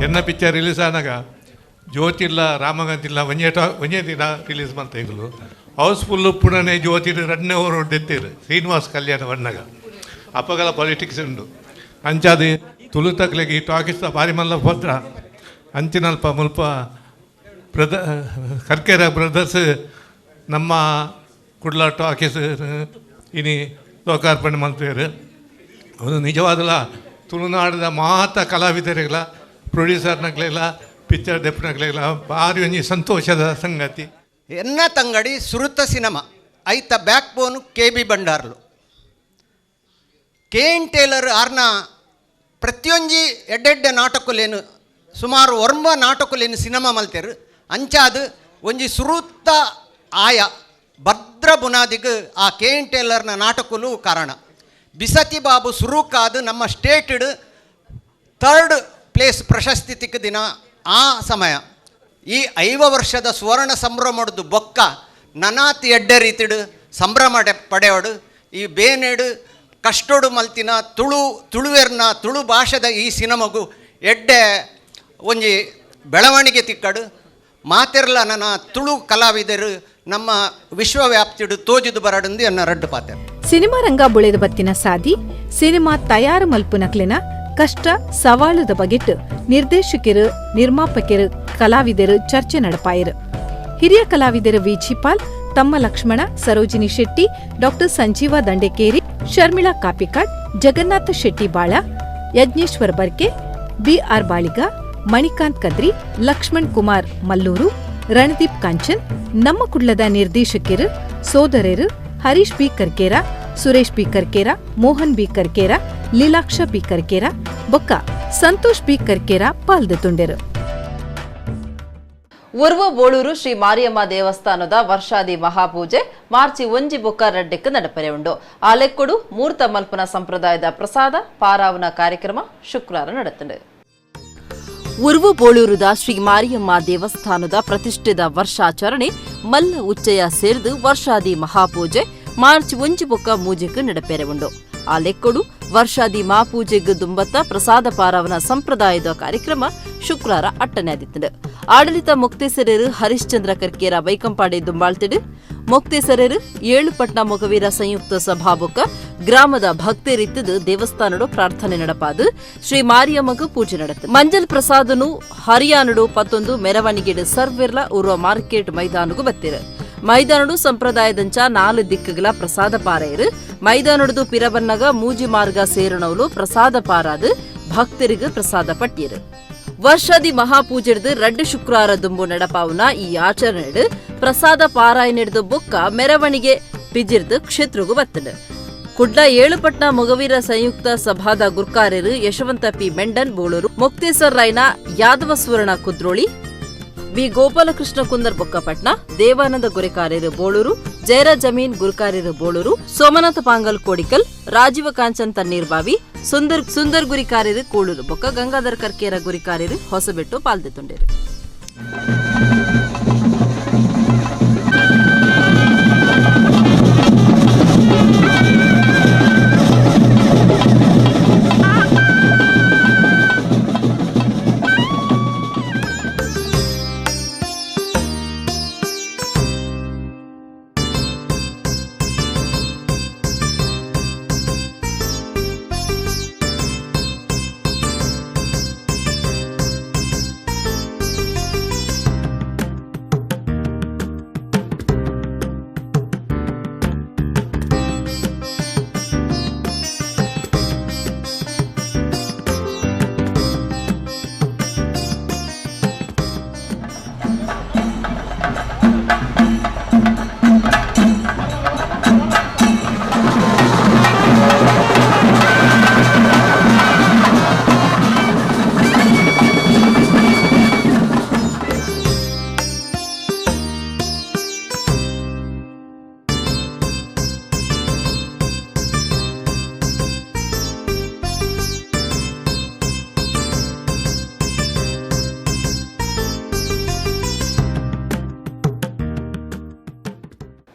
ಎನ್ನ ಪಿಕ್ಚರ್ ರಿಲೀಸ್ ಆದಾಗ ಜ್ಯೋತಿಲ್ಲ ರಾಮಗಂತಿಲ್ಲ ಒಂದೇ ದಿನ ರಿಲೀಸ್ ಮಾಡ್ತಾ ಈಗಲೂ ಹೌಸ್ಫುಲ್ಲು ಪುಣನೆ ಜ್ಯೋತಿಡು ರಡ್ನೆ ಓವರ್ ಹೊಡೆತ್ತಿರು ಶ್ರೀನಿವಾಸ್ ಕಲ್ಯಾಣ ಬಣ್ಣಗ ಅಪ್ಪಗಲ ಪಾಲಿಟಿಕ್ಸ್ ಉಂಡು ಅಂಚಾದ ತುಳುತಕ್ಲೆಗೆ ಈ ಟಾಕೀಸ್ ಭಾರಿ ಮಲ್ಲ ಪತ್ರ ಅಂಚಿನಲ್ಪ ಮುಲ್ಪ ಕರ್ಕೆರ ಬ್ರದರ್ಸ್ ನಮ್ಮ ಕುಡ್ಲ ಟಾಕೀಸ್ ಇನಿ ಲೋಕಾರ್ಪಣೆ ಮಾಡ್ತಾರೆ. ಅದು ನಿಜವಾದಲ್ಲ ತುಳುನಾಡದ ಮಾತ ಕಲಾವಿದರಿಗೆಲ್ಲ ಪ್ರೊಡ್ಯೂಸರ್ನಗಳೆಲ್ಲ ಪಿಕ್ಚರ್ ಡೆಪ್ನಗಳೆಲ್ಲ ಭಾರಿ ಒಂಜಿ ಸಂತೋಷದ ಸಂಗತಿ. ಎನ್ನ ತಂಗಡಿ ಸುರುತ ಸಿನಿಮಾ ಐತ ಬ್ಯಾಕ್ ಬೋನ್ KB ಬಂಡಾರ್ಲು KN ಟೇಲರ್ ಆರ್ನ ಪ್ರತಿಯೊಂಜಿ ಎಡ್ಡೆಡ್ಡೆ ನಾಟಕಲೇನು ಸುಮಾರು 9 ನಾಟಕಲೇನು ಸಿನಿಮಾ ಮಲ್ತೇರು ಅಂಚಾದ ಒಂಜಿ ಸುರುತ್ತ ಆಯ ಭದ್ರ ಬುನಾದಿಗೆ ಆ KN ಟೇಲರ್ನ ನಾಟಕಲು ಕಾರಣ. ಬಿಸತಿ ಬಾಬು ಸುರುಕಾದ ನಮ್ಮ ಸ್ಟೇಟ್ಡ್ 3rd ಪ್ಲೇಸ್ ಪ್ರಶಸ್ತಿ ತಿಕ್ಕದಿನ ಆ ಸಮಯ ಈ 5 ವರ್ಷದ ಸುವರ್ಣ ಸಂಭ್ರಮದ್ದು ಬೊಕ್ಕ ನನಾತಿ ಎಡ್ಡೆ ರೀತಿಡು ಸಂಭ್ರಮ ಪಡೆಯೋಡು ಈ ಬೇನೆಡು ಕಷ್ಟೋಡು ಮಲ್ತಿನ ತುಳುವೆರ್ನ ತುಳು ಭಾಷೆದ ಈ ಸಿನಿಮಾಗು ಎಡ್ಡೆ ಒಂಜಿ ಬೆಳವಣಿಗೆ ತಿಕ್ಕಡು ಮಾತೆರ್ಲ ನನ್ನ ತುಳು ಕಲಾವಿದರು ನಮ್ಮ ವಿಶ್ವವ್ಯಾಪ್ತಿಡು ತೋಜುದು ಬರಡುಂದು ಎನ್ನ ರಡ್ಡು ಪಾತೆ. ಸಿನಿಮಾ ರಂಗ ಬುಳೆದ ಬತ್ತಿನ ಸಾದಿ ಸಿನಿಮಾ ತಯಾರು ಮಲ್ಪುನಕ್ಲೆನ ಕಷ್ಟ ಸವಾಲುದ ಬಗೆಟ್ ನಿರ್ದೇಶಕರು ನಿರ್ಮಾಪಕರು ಕಲಾವಿದರು ಚರ್ಚೆ ನಡಪಾಯರು. ಹಿರಿಯ ಕಲಾವಿದರು ವಿ ಚಿಪಾಲ್, ತಮ್ಮ ಲಕ್ಷ್ಮಣ, ಸರೋಜಿನಿ ಶೆಟ್ಟಿ, ಡಾಕ್ಟರ್ ಸಂಜೀವ ದಂಡೇಕೇರಿ, ಶರ್ಮಿಳಾ ಕಾಪಿಕಾಡ್, ಜಗನ್ನಾಥ ಶೆಟ್ಟಿ ಬಾಳ, ಯಜ್ಞೇಶ್ವರ ಬರ್ಕೆ, BR ಬಾಳಿಗ, ಮಣಿಕಾಂತ್ ಕದ್ರಿ, ಲಕ್ಷ್ಮಣ್ ಕುಮಾರ್ ಮಲ್ಲೂರು, ರಣದೀಪ್ ಕಾಂಚನ್, ನಮ್ಮ ಕುಡ್ಲದ ನಿರ್ದೇಶಕರು ಸೋದರರು Harish B Karkera, Suresh B Karkera, Mohan B Karkera, Leelaksha B Karkera ಬೊಕ್ಕ ಸಂತೋಷ್ ಬಿ ಕರ್ಕೇರ ಪಾಲ್ದೆತುಂಡೆರು. ಉರ್ವ ಬೋಳೂರು ಶ್ರೀ ಮಾರಿಯಮ್ಮ ದೇವಸ್ಥಾನದ ವರ್ಷಾದಿ ಮಹಾಪೂಜೆ ಮಾರ್ಚಿ 1 ಬೊಕ್ಕ 2ಕ್ಕೆ ನಡಪರೆ ಉಂಡು. ಆಲೆಕ್ಕೊಡು ಮೂರ್ತ ಮಲ್ಪನ ಸಂಪ್ರದಾಯದ ಪ್ರಸಾದ ಪಾರಾವನ ಕಾರ್ಯಕ್ರಮ ಶುಕ್ರವಾರ ನಡೆತಂಡು. ಉರ್ವ ಬೋಳೂರುದ ಶ್ರೀ ಮಾರಿಯಮ್ಮ ದೇವಸ್ಥಾನದ ಪ್ರತಿಷ್ಠಿತ ವರ್ಷಾಚರಣೆ ಮಲ್ಲ ಉಚ್ಚಯ ಸೇರಿದು ವರ್ಷಾದಿ ಮಹಾಪೂಜೆ ಮಾರ್ಚ್ 1 ಬೊಕ್ಕ 3ಕ್ಕೆ ನಡಪೆರೆ ಉಂಡು. ಆ ಲೆಕ್ಕೊಡು ವರ್ಷಾದಿ ಮಹಾಪೂಜೆಗೆ ದುಂಬತ್ತ ಪ್ರಸಾದ ಪಾರಾವನ ಸಂಪ್ರದಾಯದ ಕಾರ್ಯಕ್ರಮ ಶುಕ್ರವಾರ ಅಟ್ಟನೆಯಾದಿತ್ತು. ಆಡಳಿತ ಮೊಕ್ತೇಸರರು ಹರಿಶ್ಚಂದ್ರ ಕರ್ಕೇರ ಬೈಕಂಪಾಡೆ ದುಂಬಾಳ್ತಿಡು ಮೊಕ್ತೇಸರರು 7 ಪಟ್ನ ಮೊಗವೀರ ಸಂಯುಕ್ತ ಸಭಾಬೊಕ್ಕ ಗ್ರಾಮದ ಭಕ್ತರಿತ್ತದು ದೇವಸ್ಥಾನಡು ಪ್ರಾರ್ಥನೆ ನಡಪಾದು ಶ್ರೀ ಮಾರಿಯಮ್ಮಗ ಪೂಜೆ ನಡೆತು. ಮಂಜಲ್ ಪ್ರಸಾದನು ಹರಿಯಾನಡು 11 ಮೆರವಣಿಗೆಡು ಸರ್ವೆರ್ಲ ಉರುವ ಮಾರ್ಕೆಟ್ ಮೈದಾನಗೂ ಬತ್ತಿರು. ಮೈದಾನಡು ಸಂಪ್ರದಾಯದಂಚ 4 ದಿಕ್ಕುಗಳ ಪ್ರಸಾದ ಪಾರೆಯರು ಮೈದಾನಡು ಪಿರಬನ್ನಗ ಮೂಜಿ ಮಾರ್ಗ ಸೇರಣವಲು ಪ್ರಸಾದ ಪಾರಾದು ಭಕ್ತರಿಗೆ ಪ್ರಸಾದ ಪಟ್ಟಿಯರು. ವರ್ಷಾದಿ ಮಹಾಪೂಜೆಡ್ದು 2 ಶುಕ್ರವಾರ ದುಂಬು ನಡಪಾವನ ಈ ಆಚರಣೆಡು ಪ್ರಸಾದ ಪಾರಾಯಣೆಡ್ದು ಬೊಕ್ಕ ಮೆರವಣಿಗೆ ಪಿಜಿರ್ದು ಕ್ಷೇತ್ರಗೂ ಬತ್ತಡು. ಕುಡ್ಲ 7 ಪಟ್ನ ಮೊಗವೀರ ಸಂಯುಕ್ತ ಸಭಾದ ಗುರ್ಕಾರ್ಯರು ಯಶವಂತ ಪಿ ಮೆಂಡನ್ ಬೋಳೂರು, ಮೊಕ್ತೇಸರ್ ರಾಯ್ನ ಯಾದವ ಸುವರ್ಣ ಕುದ್ರೋಳಿ, ವಿ ಗೋಪಾಲಕೃಷ್ಣ ಕುಂದರ್ ಬೊಕ್ಕಪಟ್ನ, ದೇವಾನಂದ ಗುರಿಕಾರ್ಯರು ಬೋಳೂರು, ಜಯರ ಜಮೀನ್ ಗುರಿಕಾರ್ಯರು ಬೋಳೂರು, ಸೋಮನಾಥ ಪಾಂಗಲ್ ಕೋಡಿಕಲ್, ರಾಜೀವ ಕಾಂಚನ್ ತಣ್ಣೀರ್ಬಾವಿ, ಸುಂದರ್ ಗುರಿಕಾರ್ಯರು ಕೂಳೂರು ಬೊಕ್ಕ ಗಂಗಾಧರ್ ಕರ್ಕೇರ ಗುರಿಕಾರ್ಯರು ಹೊಸಬೆಟ್ಟು ಪಾಲ್ದೆತುಂಡೇರು.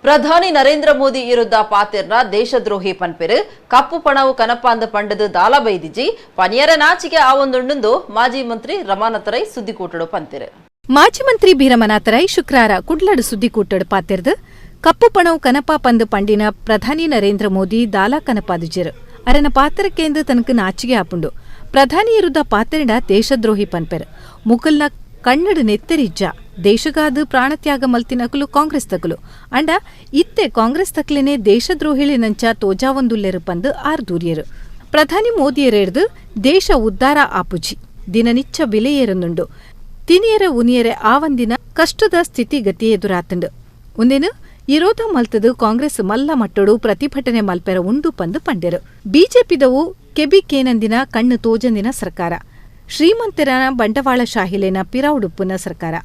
ಪ್ರಧಾನಿ ನರೇಂದ್ರ ಮೋದಿ ವಿರುದ್ಧ ಪಾತೆರ್ನ ದೇಶದ್ರೋಹಿ ಪನ್ಪೆರು ಕಪ್ಪು ಪಣವು ಕನಪಾಂದ ಪಂಡದು ದಾಲ ಬೈದಿಜಿ ಪನಿಯರ ನಾಚಿಗೆ ಆವೊಂದುಂಡು ಮಾಜಿ ಮಂತ್ರಿ ರಮಾನಾಥರೈ ಸುದ್ದಿಕೂಟಡು ಪಂತೆರು. ಮಾಜಿ ಮಂತ್ರಿ ಬೀರಮನಾಥರೈ ಶುಕ್ರವಾರ ಕುಡ್ಲಡು ಸುದ್ದಿಕೂಟಡು ಪಾತೆರ್ದು ಕಪ್ಪು ಪಣವು ಕನಪ ಪಂದು ಪಂಡಿನ ಪ್ರಧಾನಿ ನರೇಂದ್ರ ಮೋದಿ ದಾಲಾ ಕನಪಾದುಜರು ಅರನ ಪಾತ್ರಕ್ಕೇಂದು ತನಕ ನಾಚಿಗೆ ಆಪುಂಡು ಪ್ರಧಾನಿ ಇರುದ ಪಾತ್ರೆಡ ದೇಶದ್ರೋಹಿ ಪನ್ಪೆರ್ ಮುಕಲ್ನ ಕನ್ನಡ ನೆತ್ತರಿಜ್ಜ ದೇಶಗಾದು ಪ್ರಾಣತ್ಯಾಗ ಮಲ್ತಿನಕಲು ಕಾಂಗ್ರೆಸ್ ತಕಲು ಅಂಡ ಇತ್ತೆ ಕಾಂಗ್ರೆಸ್ ತಕ್ಲೆನೆ ದೇಶದ್ರೋಹಿಳಿನಂಚ ತೋಜಾವೊಂದುಲ್ಲೆರು ಪಂದು ಆರ್ದೂರ್ಯರು ಪ್ರಧಾನಿ ಮೋದಿಯರೆಡ್ದು ದೇಶ ಉದ್ಧಾರ ಆಪುಜಿ ದಿನನಿಚ್ಚ ಬಿಲೆಯೇರನುಂಡು ತಿನಿಯರ ಉನಿಯರೆ ಆವಂದಿನ ಕಷ್ಟದ ಸ್ಥಿತಿಗತಿ ಎದುರಾತಂಡು ಒಂದೇನು ವಿರೋಧ ಮಲ್ತದು ಕಾಂಗ್ರೆಸ್ ಮಲ್ಲ ಮಟ್ಟಡು ಪ್ರತಿಭಟನೆ ಮಲ್ಪೆರ ಉಂಡು ಪಂದು ಪಂಡೆರು ಬಿಜೆಪಿದವು ಕೆಬಿಕೇನಂದಿನ ಕಣ್ಣು ತೋಜಂದಿನ ಸರ್ಕಾರ ಶ್ರೀಮಂತರ ಬಂಡವಾಳ ಶಾಹಿಲೆನ ಪಿರಾವುಡುಪ್ಪುನ ಸರ್ಕಾರ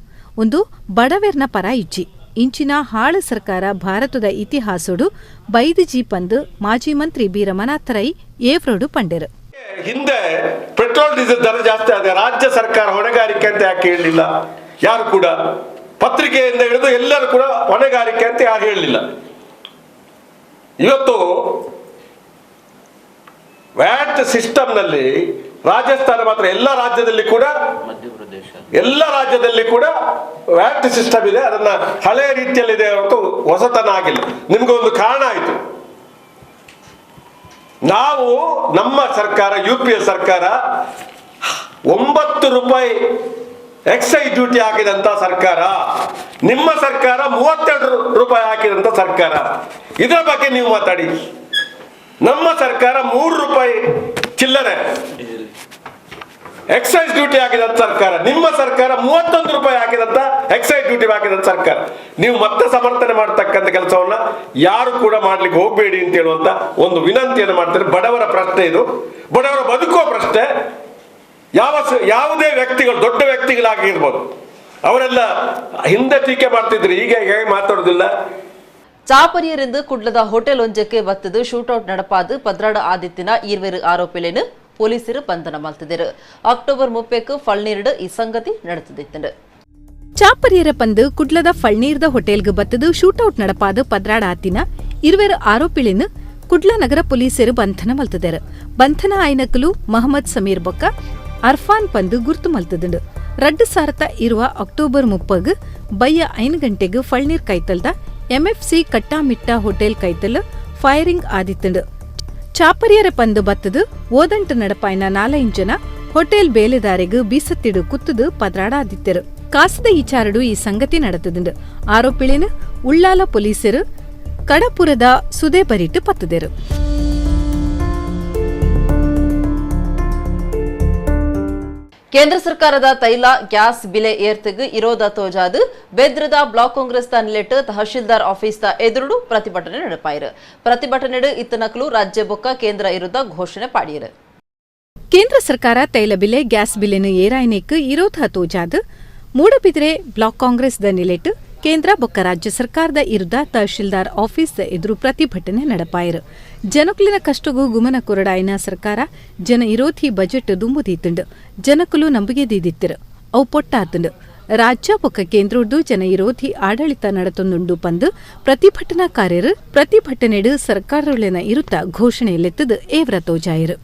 ಒಂದು ಬಡವೆರ್ನ ಪರ ಇಜ್ಜಿ ಇಂಚಿನ ಹಾಳು ಸರ್ಕಾರ ಭಾರತದ ಇತಿಹಾಸಡು ಬೈದಿಜಿ ಪಂದು ಮಾಜಿ ಮಂತ್ರಿ ಬೀರಮನಾಥರೈ ಏವ್ರೋಡು ಪಂಡೆರು ಹಿಂದೆ ಪೆಟ್ರೋಲ್ ಡೀಸೆಲ್ ದರ ಜಾಸ್ತಿ ಆದ ರಾಜ್ಯ ಸರ್ಕಾರ ಹೊಣೆಗಾರಿಕೆ ಅಂತ ಯಾಕೆ ಹೇಳಲಿಲ್ಲ? ಯಾರು ಕೂಡ ಪತ್ರಿಕೆಯಿಂದ ಹಿಡಿದು ಎಲ್ಲರೂ ಕೂಡ ಹೊಣೆಗಾರಿಕೆ ಅಂತ ಯಾರು ಹೇಳಲಿಲ್ಲ. ಇವತ್ತು ವ್ಯಾಟ್ ಸಿಸ್ಟಮ್ನಲ್ಲಿ ರಾಜಸ್ಥಾನ ಮಾತ್ರ ಎಲ್ಲ ರಾಜ್ಯದಲ್ಲಿ ಕೂಡ ವ್ಯಾಟ್ ಸಿಸ್ಟಮ್ ಇದೆ. ಅದನ್ನ ಹಳೆಯ ರೀತಿಯಲ್ಲಿದೆ ಹೊರತು ಹೊಸತನ ಆಗಿಲ್ಲ. ನಿಮ್ಗೆ ಒಂದು ಕಾರಣ ಆಯ್ತು. ನಾವು ನಮ್ಮ ಸರ್ಕಾರ UPA ಸರ್ಕಾರ 9 ರೂಪಾಯಿ ಎಕ್ಸೈಸ್ ಡ್ಯೂಟಿ ಹಾಕಿದಂತ ಸರ್ಕಾರ, ನಿಮ್ಮ ಸರ್ಕಾರ 32 ರೂಪಾಯಿ ಹಾಕಿದಂತ ಸರ್ಕಾರ. ಇದರ ಬಗ್ಗೆ ನೀವು ಮಾತಾಡಿ. ನಮ್ಮ ಸರ್ಕಾರ 3 ರೂಪಾಯಿ ಚಿಲ್ಲರೆ ಎಕ್ಸೈಸ್ ಡ್ಯೂಟಿ ಹಾಕಿದಂತ ಸರ್ಕಾರ, ನಿಮ್ಮ ಸರ್ಕಾರ 31 ರೂಪಾಯಿ ಹಾಕಿದಂತ ಎಕ್ಸೈಸ್ ಡ್ಯೂಟಿ ಹಾಕಿದಂತ ಸರ್ಕಾರ. ನೀವು ಮತ್ತೆ ಸಮರ್ಥನೆ ಮಾಡತಕ್ಕಂಥ ಕೆಲಸವನ್ನ ಯಾರು ಕೂಡ ಮಾಡ್ಲಿಕ್ಕೆ ಹೋಗ್ಬೇಡಿ ಅಂತ ಹೇಳುವಂತ ಒಂದು ವಿನಂತಿಯನ್ನು ಮಾಡ್ತಾರೆ. ಬಡವರ ಪ್ರಶ್ನೆ ಇದು, ಬಡವರ ಬದುಕುವ ಪ್ರಶ್ನೆ. ಯಾವುದೇ ವ್ಯಕ್ತಿಗಳು, ದೊಡ್ಡ ವ್ಯಕ್ತಿಗಳಾಗಿರ್ಬೋದು, ಅವರೆಲ್ಲ ಹಿಂದೆ ಟೀಕೆ ಮಾಡ್ತಿದ್ರು, ಈಗ ಹೇಗೆ ಮಾತಾಡೋದಿಲ್ಲ. ಚಾಪರಿಯರಿಂದ ಕುಡ್ಲದ ಹೋಟೆಲ್ ಒಂಜಕ್ಕೆ ಬತ್ತದು ಶೂಟೌಟ್ ನಡಪಾದು ಪದ್ರಾಡ ಆದಿತ್ಯನ ಈರ್ವೇರು ಆರೋಪಿಲೇನು ಪೊಲೀಸರು ಬಂಧನ ಮಾಡ್ತಿದ್ದರು. ಅಕ್ಟೋಬರ್ 30ಕ್ಕೆ ಫಳ್ನೀರ್ಡ್ ಈ ಸಂಗತಿ ನಡೆದಿತ್ತು. ಚಾಪರಿಯರ ಪಂದು ಕುಡ್ಲದ ಫಳ್ನೀರ್ದ ಹೋಟೆಲ್ಗೆ ಬತ್ತದು ಶೂಟೌಟ್ ನಡಪಾದು ಪದ್ರಾಡ ಆತಿನ ಇರುವೆರು ಆರೋಪಿಳಿನ ಕುಡ್ಲ ನಗರ ಪೊಲೀಸರು ಬಂಧನ ಮಲ್ತಿದ್ದಾರೆ. ಬಂಧನ ಆಯ್ನಕಲು ಮಹಮ್ಮದ್ ಸಮೀರ್ ಬೊಕ್ಕ ಅರ್ಫಾನ್ ಪಂದು ಗುರ್ತು ಮಲ್ತದುಂಡು. ರಡ್ಡು ಸಾರತ ಇರುವ ಅಕ್ಟೋಬರ್ 30 ಬಯ್ಯ 5 ಗಂಟೆಗೆ ಫಳ್ನೀರ್ ಕೈತಲ್ದ MFC ಕಟ್ಟಾಮಿಟ್ಟ ಹೋಟೆಲ್ ಕೈತಲ್ ಫೈರಿಂಗ್ ಆದಿತ್ತುಂಡು. ಚಾಪರಿಯರ ಪಂದು ಬತ್ತದು ಓದಂಟು ನಡಪಾಯ್ನ 4 ಜನ ಹೋಟೆಲ್ ಬೇಲೆದಾರೆಗೂ ಬೀಸತ್ತಿಡು ಕುತ್ತದು ಪದ್ರಾಡ ಆದಿತ್ತರು. ಕಾಸದ ಈಚಾರಡು ಈ ಸಂಗತಿ ನಡೆತದುಂಡು. ಆರೋಪಿಳಿನ ಉಳ್ಳಾಲ ಪೊಲೀಸರು ಕಡಪುರದ ಸುದೆ ಬರಿಟ್ಟು ಪತ್ತದರು. ಕೇಂದ್ರ ಸರ್ಕಾರದ ತೈಲ ಗ್ಯಾಸ್ ಬೆಲೆ ಏರ್ತಿಗೆ ವಿರೋಧ ತೋಜಾದು ಬೆದ್ರದ ಬ್ಲಾಕ್ ಕಾಂಗ್ರೆಸ್ ನಿಲೆಟ್ಟು ತಹಶೀಲ್ದಾರ್ ಆಫೀಸ್ ಎದುರು ಪ್ರತಿಭಟನೆ ನಡೆಪಾಯಿರು. ಪ್ರತಿಭಟನೆ ಇತ್ತನಕಲು ರಾಜ್ಯ ಬೊಕ್ಕ ಕೇಂದ್ರ ವಿರುದ್ಧ ಘೋಷಣೆ ಪಾಡಿಯರು. ಕೇಂದ್ರ ಸರ್ಕಾರ ತೈಲ ಬೆಲೆ ಗ್ಯಾಸ್ ಬೆಲೆನು ಏರಾಯ್ನೆಕ್ ವಿರೋಧ ತೋಜಾದು ಮೂಡಬಿದ್ರೆ ಬ್ಲಾಕ್ ಕಾಂಗ್ರೆಸ್ ನಿಲೆಟ್ಟು ಕೇಂದ್ರ ಬೊಕ್ಕ ರಾಜ್ಯ ಸರ್ಕಾರದ ವಿರುದ್ಧ ತಹಶೀಲ್ದಾರ್ ಆಫೀಸ್ ಎದುರು ಪ್ರತಿಭಟನೆ ನಡೆಪಾಯಿರು. ಜನಕುಲಿನ ಕಷ್ಟಗೂ ಗುಮನ ಕೊರಡಾಯಿನ ಸರ್ಕಾರ ಜನ ವಿರೋಧಿ ಬಜೆಟ್ ದುಂಬುದೀತುಂಡು. ಜನಕುಲು ನಂಬಿಕೆ ದೀದಿತ್ತಿರು ಅವು ಪೊಟ್ಟಾತುಂಡು. ರಾಜ್ಯ ಬೊಕ್ಕ ಕೇಂದ್ರದ್ದು ಜನ ವಿರೋಧಿ ಆಡಳಿತ ನಡೆತೊಂದುಂಡು ಪಂದು ಪ್ರತಿಭಟನಾಕಾರರು ಪ್ರತಿಭಟನೆಡು ಸರ್ಕಾರಗಳಿನ ವಿರುದ್ಧ ಘೋಷಣೆಯಲ್ಲೆತ್ತದು ಏವ್ರ ತೋಜಾಯಿರು.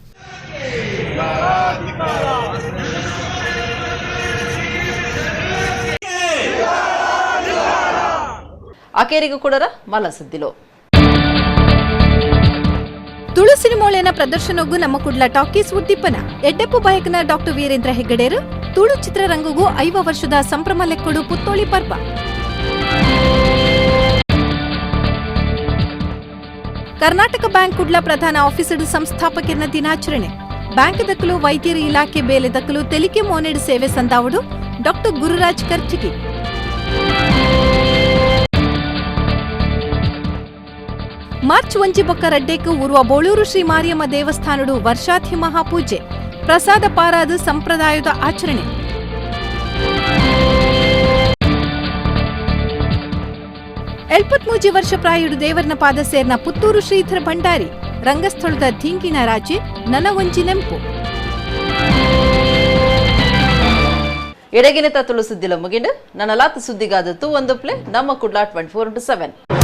ಅಕೇರಿಗೂ ಕೂಡ ಮಲಸದ್ದಿಲು ತುಳು ಸಿನಿಮೋಳೆನ ಪ್ರದರ್ಶನಗೂ ನಮ್ಮ ಕುಡ್ಲ ಟಾಕೀಸ್ ಉದ್ದೀಪನ ಎಡ್ಡೆಪ್ಪು ಬಾಯಕನ ಡಾಕ್ಟರ್ ವೀರೇಂದ್ರ ಹೆಗ್ಗಡೇರು ತುಳು ಚಿತ್ರರಂಗಗೂ 5 ವರ್ಷದ ಸಂಭ್ರಮ ಲೆಕ್ಕೊಡು ಪುತ್ತೋಳಿ ಪರ್ವ. ಕರ್ನಾಟಕ ಬ್ಯಾಂಕ್ ಕುಡ್ಲ ಪ್ರಧಾನ ಆಫೀಸರು ಸಂಸ್ಥಾಪಕರ ದಿನಾಚರಣೆ. ಬ್ಯಾಂಕ್ ದಕ್ಕಲು ವೈದ್ಯರ ಇಲಾಖೆ ಬೇಲೆ ದಕ್ಕಲು ತೆಲಿಕೆ ಮೋನೆಡು ಸೇವೆ ಸಂದಾವಡು ಡಾಕ್ಟರ್ ಗುರುರಾಜ್ ಕರ್ಚಿಗಿ. ಮಾರ್ಚ್ 1 ಬೊಕ್ಕ ರಡ್ಡೇಕು ಉರುವ ಬೋಳೂರು ಶ್ರೀ ಮಾರಿಯಮ್ಮ ದೇವಸ್ಥಾನಡು ವರ್ಷಾಧಿ ಮಹಾಪೂಜೆ. ಪ್ರಸಾದ ಪಾರಾದು ಸಂಪ್ರದಾಯದ ಆಚರಣೆ. 73 ವರ್ಷ ಪ್ರಾಯುಡು ದೇವರನ ಪಾದ ಸೇರ್ನ ಪುತ್ತೂರು ಶ್ರೀಧರ ಭಂಡಾರಿ ರಂಗಸ್ಥಳದ ಧೀಂಗಿನ ರಾಜೆ ನನಗೊಂಜಿ ನೆಂಪು. ಎಡಗಿನ ತುಳು ಸುದ್ದಿಲ ಮುಗಿಂಡು ನನ್ನ ಲಾತ ಸುದ್ದಿಗಾದತ್ತು ಒಂದು ಪ್ಲೇ ನಮ್ಮ ಕುಡ್ಲ 24/7.